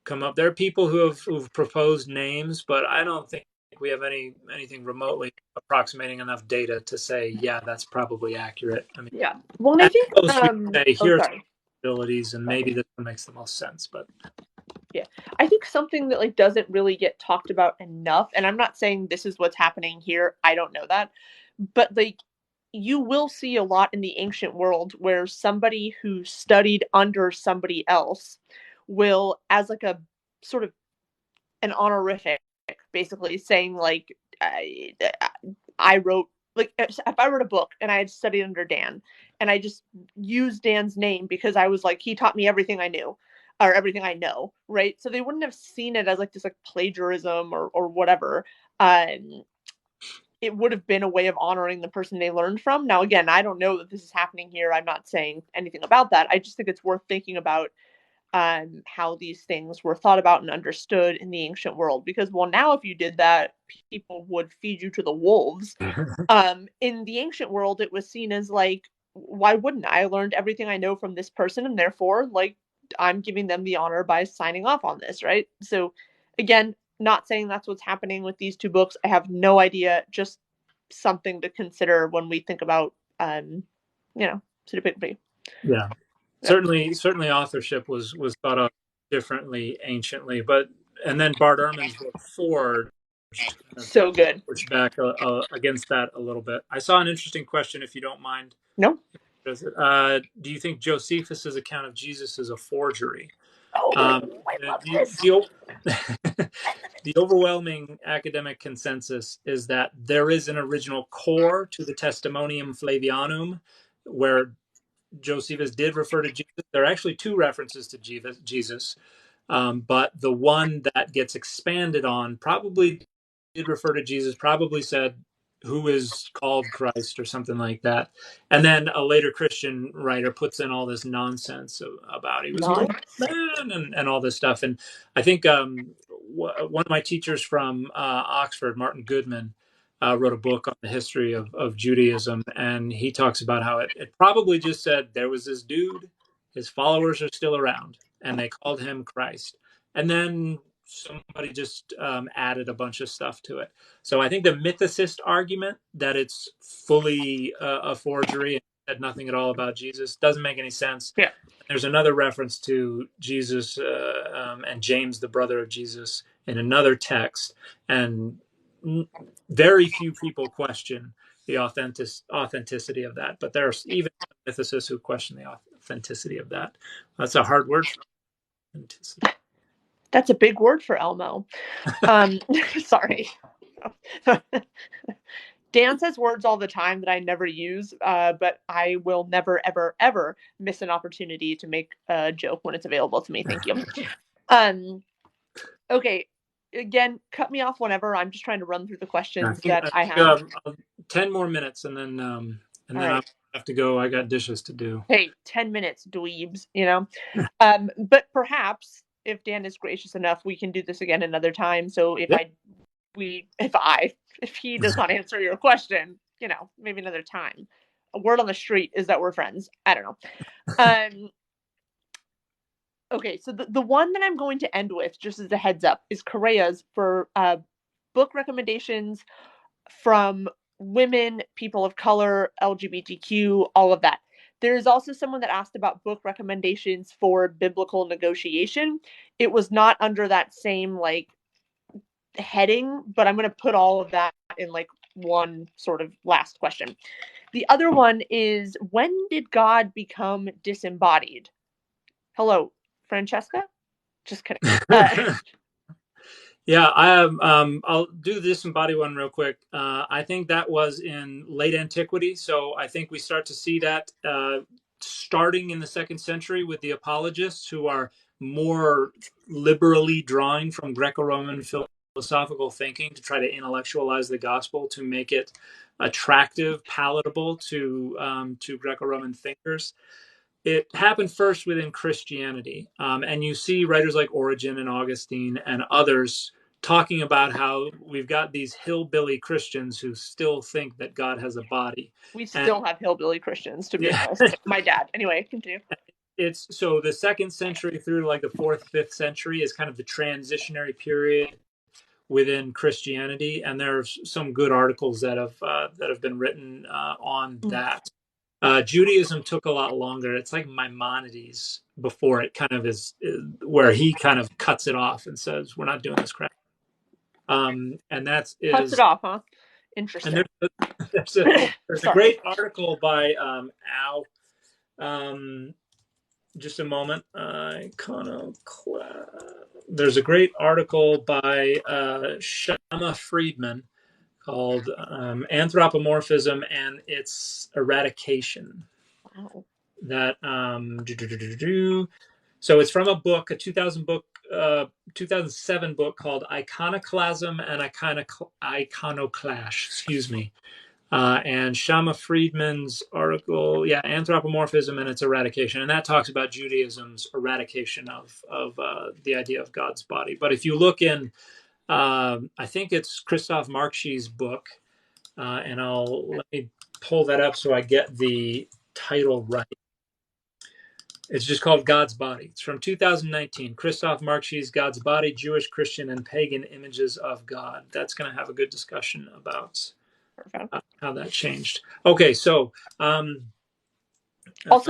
come up. There are people who've proposed names, but I don't think we have anything remotely approximating enough data to say, yeah, that's probably accurate. I mean, Yeah. Well, and I at think, most we say oh, here's sorry. abilities, and maybe this one makes the most sense. But Yeah, I think something that like doesn't really get talked about enough, and I'm not saying this is what's happening here, I don't know that, but like you will see a lot in the ancient world where somebody who studied under somebody else will, as like a sort of an honorific, basically saying like I wrote, like if I wrote a book and I had studied under Dan and I just used Dan's name because I was like he taught me everything I knew or everything I know, right? So they wouldn't have seen it as like this like plagiarism or whatever. Um, it would have been a way of honoring the person they learned from. Now, again, I don't know that this is happening here. I'm not saying anything about that. I just think it's worth thinking about how these things were thought about and understood in the ancient world. Because, well, now if you did that, people would feed you to the wolves. In the ancient world, it was seen as like, why wouldn't I? I learned everything I know from this person, and therefore, like, I'm giving them the honor by signing off on this, right? So, again, not saying that's what's happening with these two books. I have no idea. Just something to consider when we think about, pseudepigraphy. yeah, Yep. certainly authorship was thought of differently anciently, but and then Bart Ehrman's book Forged kind of So good. pushed back against that a little bit. I saw an interesting question, if you don't mind. No. Do you think Josephus's account of Jesus is a forgery? Oh, I love this. The overwhelming academic consensus is that there is an original core to the Testimonium Flavianum, where Josephus did refer to Jesus. There are actually two references to Jesus, but the one that gets expanded on probably did refer to Jesus, probably said, who is called Christ or something like that. And then a later Christian writer puts in all this nonsense about he was Nice. man and all this stuff. And I think one of my teachers from Oxford, Martin Goodman, wrote a book on the history of Judaism. And he talks about how it probably just said there was this dude, his followers are still around, and they called him Christ. And then somebody just added a bunch of stuff to it. So I think the mythicist argument that it's fully a forgery and said nothing at all about Jesus doesn't make any sense. Yeah. There's another reference to Jesus and James, the brother of Jesus, in another text, and very few people question the authenticity of that. But there are even mythicists who question the authenticity of that. That's a hard word for authenticity. That's a big word for Elmo. Sorry. Dan says words all the time that I never use, but I will never, ever, ever miss an opportunity to make a joke when it's available to me. Thank you. Okay. Again, cut me off whenever. I'm just trying to run through the questions that I have. 10 more minutes, and then Right. I have to go. I got dishes to do. Hey, 10 minutes, dweebs, you know? But perhaps if Dan is gracious enough, we can do this again another time. So if Yep. if he does not answer your question, maybe another time. A word on the street is that we're friends. I don't know. Okay, so the one that I'm going to end with, just as a heads up, is Correa's for book recommendations from women, people of color, LGBTQ, all of that. There is also someone that asked about book recommendations for biblical negotiation. It was not under that same like heading, but I'm going to put all of that in like one sort of last question. The other one is, when did God become disembodied? Hello, Francesca? Just kidding. Yeah, I'll do the disembodied one real quick. I think that was in late antiquity, so I think we start to see that starting in the 2nd century with the apologists, who are more liberally drawing from Greco-Roman philosophical thinking to try to intellectualize the gospel to make it attractive, palatable to Greco-Roman thinkers. It happened first within Christianity. And you see writers like Origen and Augustine and others talking about how we've got these hillbilly Christians who still think that God has a body. We still have hillbilly Christians, to be Yeah. honest. My dad. Anyway, continue. It's so the 2nd century through like the 4th, 5th century is kind of the transitionary period within Christianity, and there's some good articles that have been written on that. Judaism took a lot longer. It's like Maimonides before it kind of is where he kind of cuts it off and says, we're not doing this crap. And that's Cuts it off, huh? Interesting. And there's a great article by Al. Just a moment. There's a great article by Shama Friedman called Anthropomorphism and Its Eradication. Wow. That so it's from a book, a 2007 book called Iconoclasm and Iconoclash. Excuse me. And Shama Friedman's article, Anthropomorphism and Its Eradication, and that talks about Judaism's eradication of the idea of God's body. But if you look in, I think it's Christoph Markschi's book, and let me pull that up so I get the title right. It's just called God's Body. It's from 2019. Christoph Markschi's God's Body, Jewish, Christian, and Pagan Images of God. That's going to have a good discussion about how that changed. Okay, so also,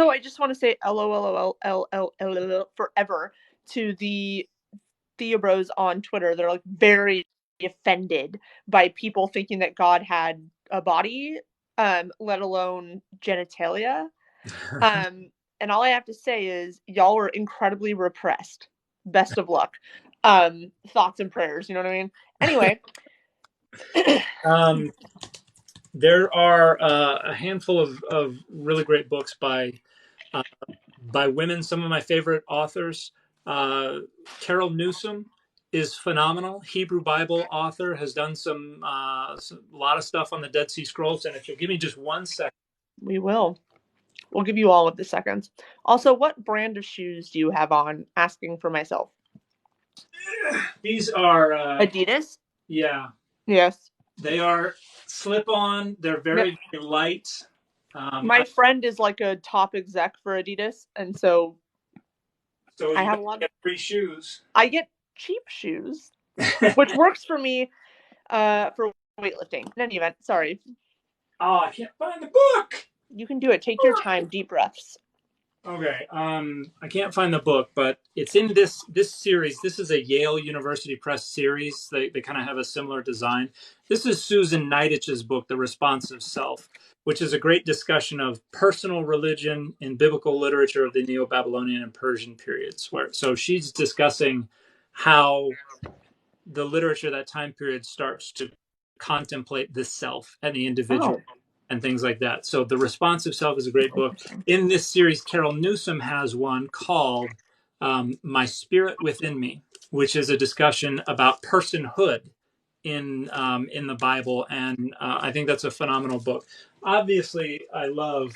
I just want to say LOL forever to the Theobros on Twitter. They're like very offended by people thinking that God had a body, let alone genitalia. And all I have to say is, y'all were incredibly repressed. Best of luck. Thoughts and prayers, you know what I mean? Anyway. There are a handful of really great books by women. Some of my favorite authors. Carol Newsom is phenomenal. Hebrew Bible author, has done a lot of stuff on the Dead Sea Scrolls. And if you'll give me just 1 second. We will. We'll give you all of the seconds. Also, what brand of shoes do you have on? Asking for myself. These are Adidas? Yeah. Yes. They are slip-on. They're very light. My friend is like a top exec for Adidas, and so I have a lot of free shoes. I get cheap shoes, which works for me for weightlifting. In any event, sorry. Oh, I can't find the book. You can do it. Take your time. Deep breaths. Okay. I can't find the book, but it's in this series. This is a Yale University Press series. They kind of have a similar design. This is Susan Neidich's book, The Responsive Self, which is a great discussion of personal religion in biblical literature of the Neo-Babylonian and Persian periods. So she's discussing how the literature of that time period starts to contemplate the self and the individual. And things like that. So The Responsive Self is a great book. In this series, Carol Newsom has one called My Spirit Within Me, which is a discussion about personhood in the Bible. And I think that's a phenomenal book. Obviously, I love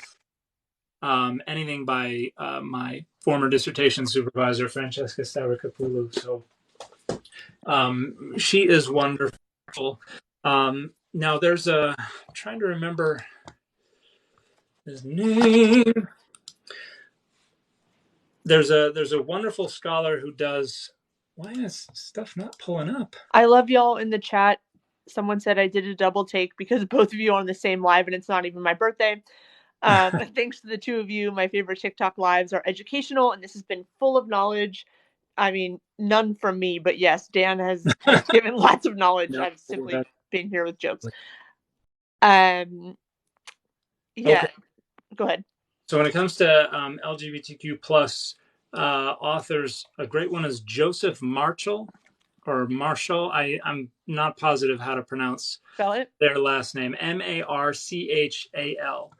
anything by my former dissertation supervisor, Francesca Stavrokopoulou. So she is wonderful. Now I'm trying to remember his name. There's a wonderful scholar who does. Why is stuff not pulling up? I love y'all in the chat. Someone said I did a double take because both of you are on the same live and it's not even my birthday. Thanks to the two of you. My favorite TikTok lives are educational and this has been full of knowledge. I mean, none from me, but yes, Dan has given lots of knowledge. I've simply been here with jokes. Um, yeah, Okay. go ahead. So when it comes to LGBTQ plus authors, a great one is Joseph Marshall or Marshall. I'm not positive how to pronounce Spell it. their last name. Marchal. Thank you.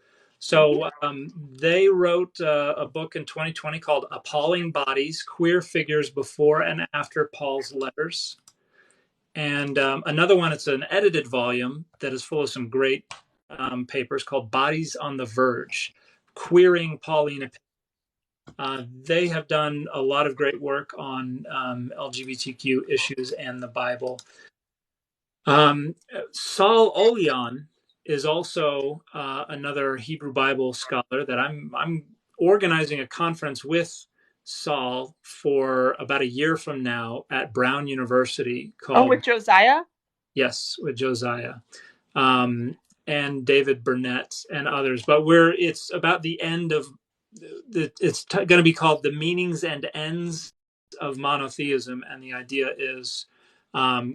So they wrote a book in 2020 called Appalling Bodies, Queer Figures Before and After Paul's Letters. And another one, it's an edited volume that is full of some great papers called Bodies on the Verge, Queering Pauline. They have done a lot of great work on LGBTQ issues and the Bible. Saul Olian is also another Hebrew Bible scholar that I'm organizing a conference with Saul for about a year from now at Brown University Oh, called with Josiah? Yes, with Josiah. Um, and David Burnett and others, but it's about the end of it's going to be called The Meanings and Ends of Monotheism, and the idea is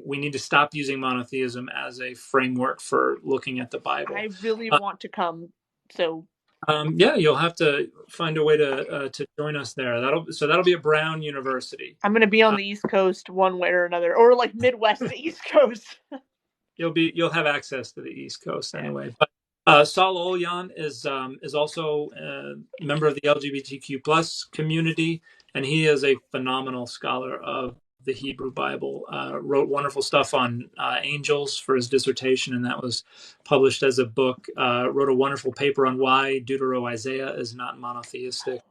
we need to stop using monotheism as a framework for looking at the Bible. I really want to come. So Yeah, you'll have to find a way to join us there. That'll be at Brown University. I'm going to be on the East Coast one way or another, or like Midwest to East Coast. You'll have access to the East Coast Yeah. anyway. But Saul Olian is also a member of the LGBTQ plus community, and he is a phenomenal scholar of the Hebrew Bible. Wrote wonderful stuff on angels for his dissertation, and that was published as a book. Wrote a wonderful paper on why Deutero-Isaiah is not monotheistic.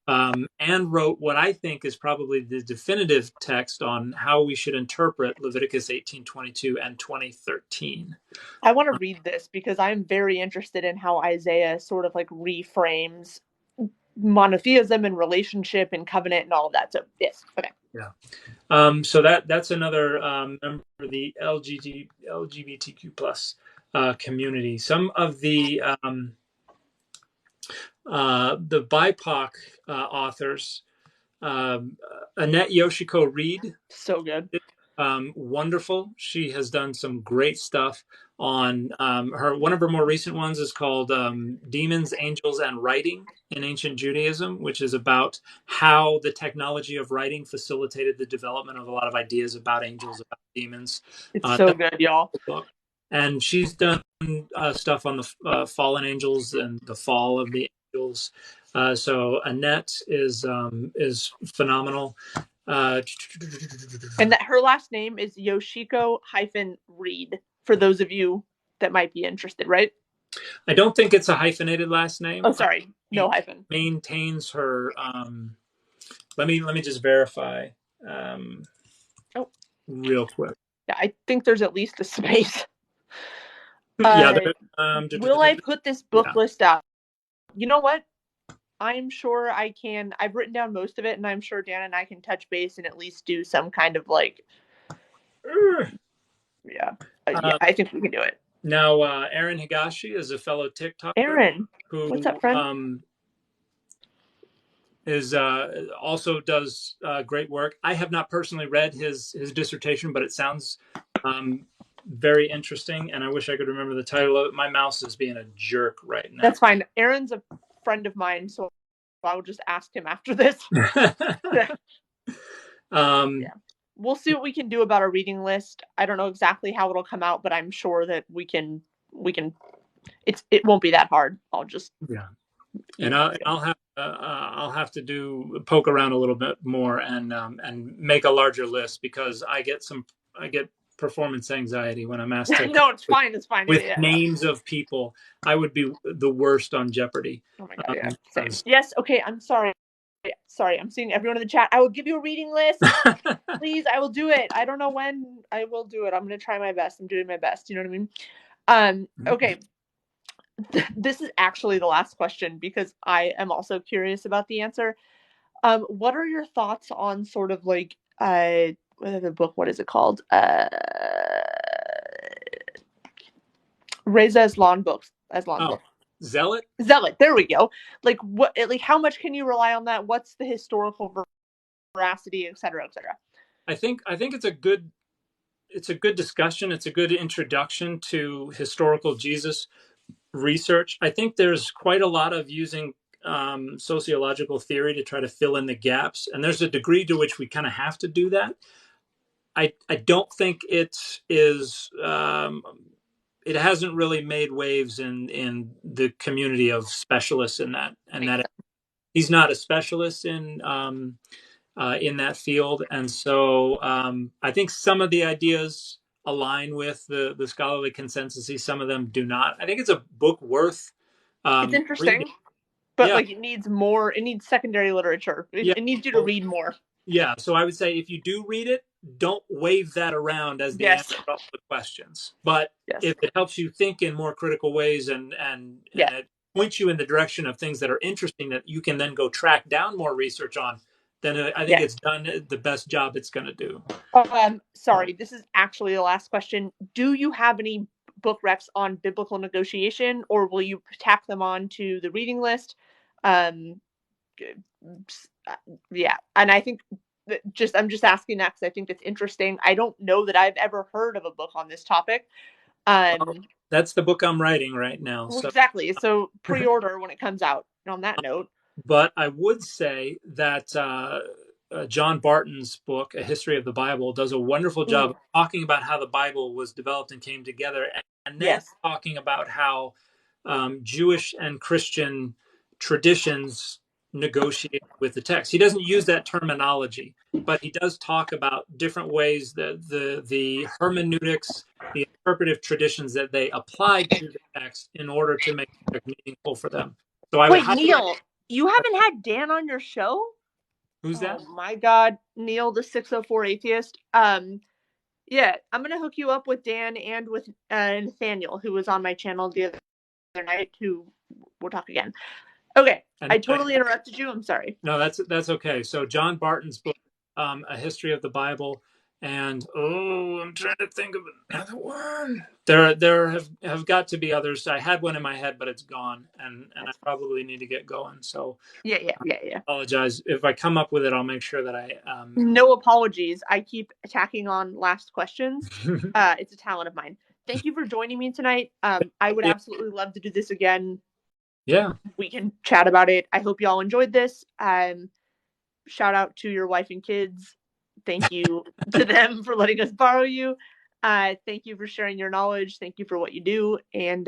And wrote what I think is probably the definitive text on how we should interpret Leviticus 18:22 and 20:13. I want to read this because I'm very interested in how Isaiah sort of like reframes monotheism and relationship and covenant and all of that. So yes, okay. Yeah. So that's another member of the LGBTQ plus community. Some of the BIPOC authors, Annette Yoshiko Reed, So good. wonderful. She has done some great stuff on her. One of her more recent ones is called Demons, Angels, and Writing in Ancient Judaism, which is about how the technology of writing facilitated the development of a lot of ideas about angels, about demons. It's so That's good, y'all. a book. And she's done stuff on the fallen angels and the fall of the angels. So Annette is phenomenal. And that her last name is Yoshiko-Reed, for those of you that might be interested, right? I don't think it's a hyphenated last name. Oh, sorry, no hyphen. Maintains her. Let me just verify. Oh, real quick. yeah, I think there's at least a space. Yeah. Will I put this book list out? You know what? I'm sure I can. I've written down most of it, and I'm sure Dan and I can touch base and at least do some kind of like. Yeah, I think we can do it. Now, Aaron Higashi is a fellow TikToker. Aaron, who, what's up, friend? is also does great work. I have not personally read his dissertation, but it sounds very interesting, and I wish I could remember the title of it. My mouse is being a jerk right now. That's fine. Aaron's a friend of mine, so I'll just ask him after this. Yeah. We'll see what we can do about our reading list. I don't know exactly how it'll come out, but I'm sure that we can. It won't be that hard. I'll just and I'll have to poke around a little bit more and make a larger list, because I get performance anxiety when I'm asked to. No, it's fine. It's fine. With names of people, I would be the worst on Jeopardy. Oh my god! Yeah. Same. Yes. Okay. I'm sorry. I'm seeing everyone in the chat. I will give you a reading list. Please, I will do it. I don't know when I will do it. I'm going to try my best. I'm doing my best. You know what I mean? Okay. This is actually the last question because I am also curious about the answer. What are your thoughts on sort of like the book? What is it called? Reza Aslan books. Book. Zealot. There we go. Like what? Like how much can you rely on that? What's the historical veracity, et cetera, et cetera? I think it's a good it's a good discussion. It's a good introduction to historical Jesus research. I think there's quite a lot of using sociological theory to try to fill in the gaps, and there's a degree to which we kind of have to do that. I don't think it is. It hasn't really made waves in the community of specialists in that, and Makes that sense. he's not a specialist in that field, and so I think some of the ideas align with the scholarly consensus. Some of them do not. I think it's a book worth It's reading. interesting, but Yeah, like it needs more. It needs secondary literature. yeah. It needs you to Well, read more. yeah, so I would say if you do read it, don't wave that around as the answer Yes. to all the questions. But Yes. if it helps you think in more critical ways and Yeah. it points you in the direction of things that are interesting that you can then go track down more research on, then I think Yeah. it's done the best job it's going to do. Sorry, this is actually the last question. Do you have any book recs on biblical negotiation, or will you tack them on to the reading list? Um, yeah, and I think I'm just asking that because I think it's interesting. I don't know that I've ever heard of a book on this topic. Well, that's the book I'm writing right now. Well, So, exactly. So pre-order when it comes out. And on that note, but I would say that John Barton's book, A History of the Bible, does a wonderful job of talking about how the Bible was developed and came together, and then yes, talking about how Jewish and Christian traditions negotiate with the text. He doesn't use that terminology, but he does talk about different ways that the hermeneutics, the interpretive traditions that they applied to the text in order to make it meaningful for them. So I would wait, highly. Neil, you haven't had Dan on your show? Who's Oh that? my God, Neil, the 604 atheist. Yeah, I'm gonna hook you up with Dan and with Nathaniel, who was on my channel the other night. Who we'll talk again. Okay, And I totally interrupted you. I'm sorry. no, that's okay. So John Barton's book, A History of the Bible, and I'm trying to think of another one. There have got to be others. I had one in my head, but it's gone, and I probably need to get going. So Yeah. I apologize if I come up with it. I'll make sure that I. No apologies. I keep attacking on last questions. It's a talent of mine. Thank you for joining me tonight. I would Yeah. absolutely love to do this again. Yeah. We can chat about it. I hope y'all enjoyed this. Shout out to your wife and kids. Thank you to them for letting us borrow you. Thank you for sharing your knowledge. Thank you for what you do. And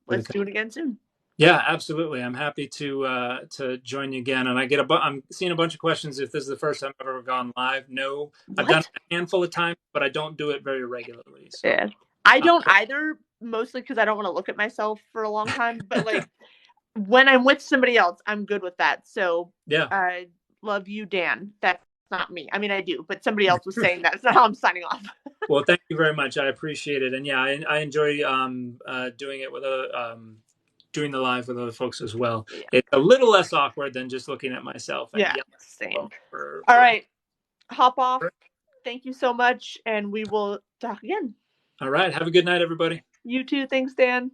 let's do it again soon. Yeah, absolutely. I'm happy to join you again. And I'm seeing a bunch of questions. If this is the first time I've ever gone live, no, I've done it a handful of times, but I don't do it very regularly. So Yeah. I don't either, mostly because I don't want to look at myself for a long time. But like when I'm with somebody else, I'm good with that. So yeah, I love you, Dan. That's not me. I mean, I do, but somebody else was saying that. It's not how I'm signing off. well, thank you very much. I appreciate it. And yeah, I enjoy doing it with doing the live with other folks as well. Yeah. It's a little less awkward than just looking at myself and Yeah, yelling same. for All right. Hop off. Thank you so much. And we will talk again. All right. Have a good night, everybody. You too. Thanks, Dan.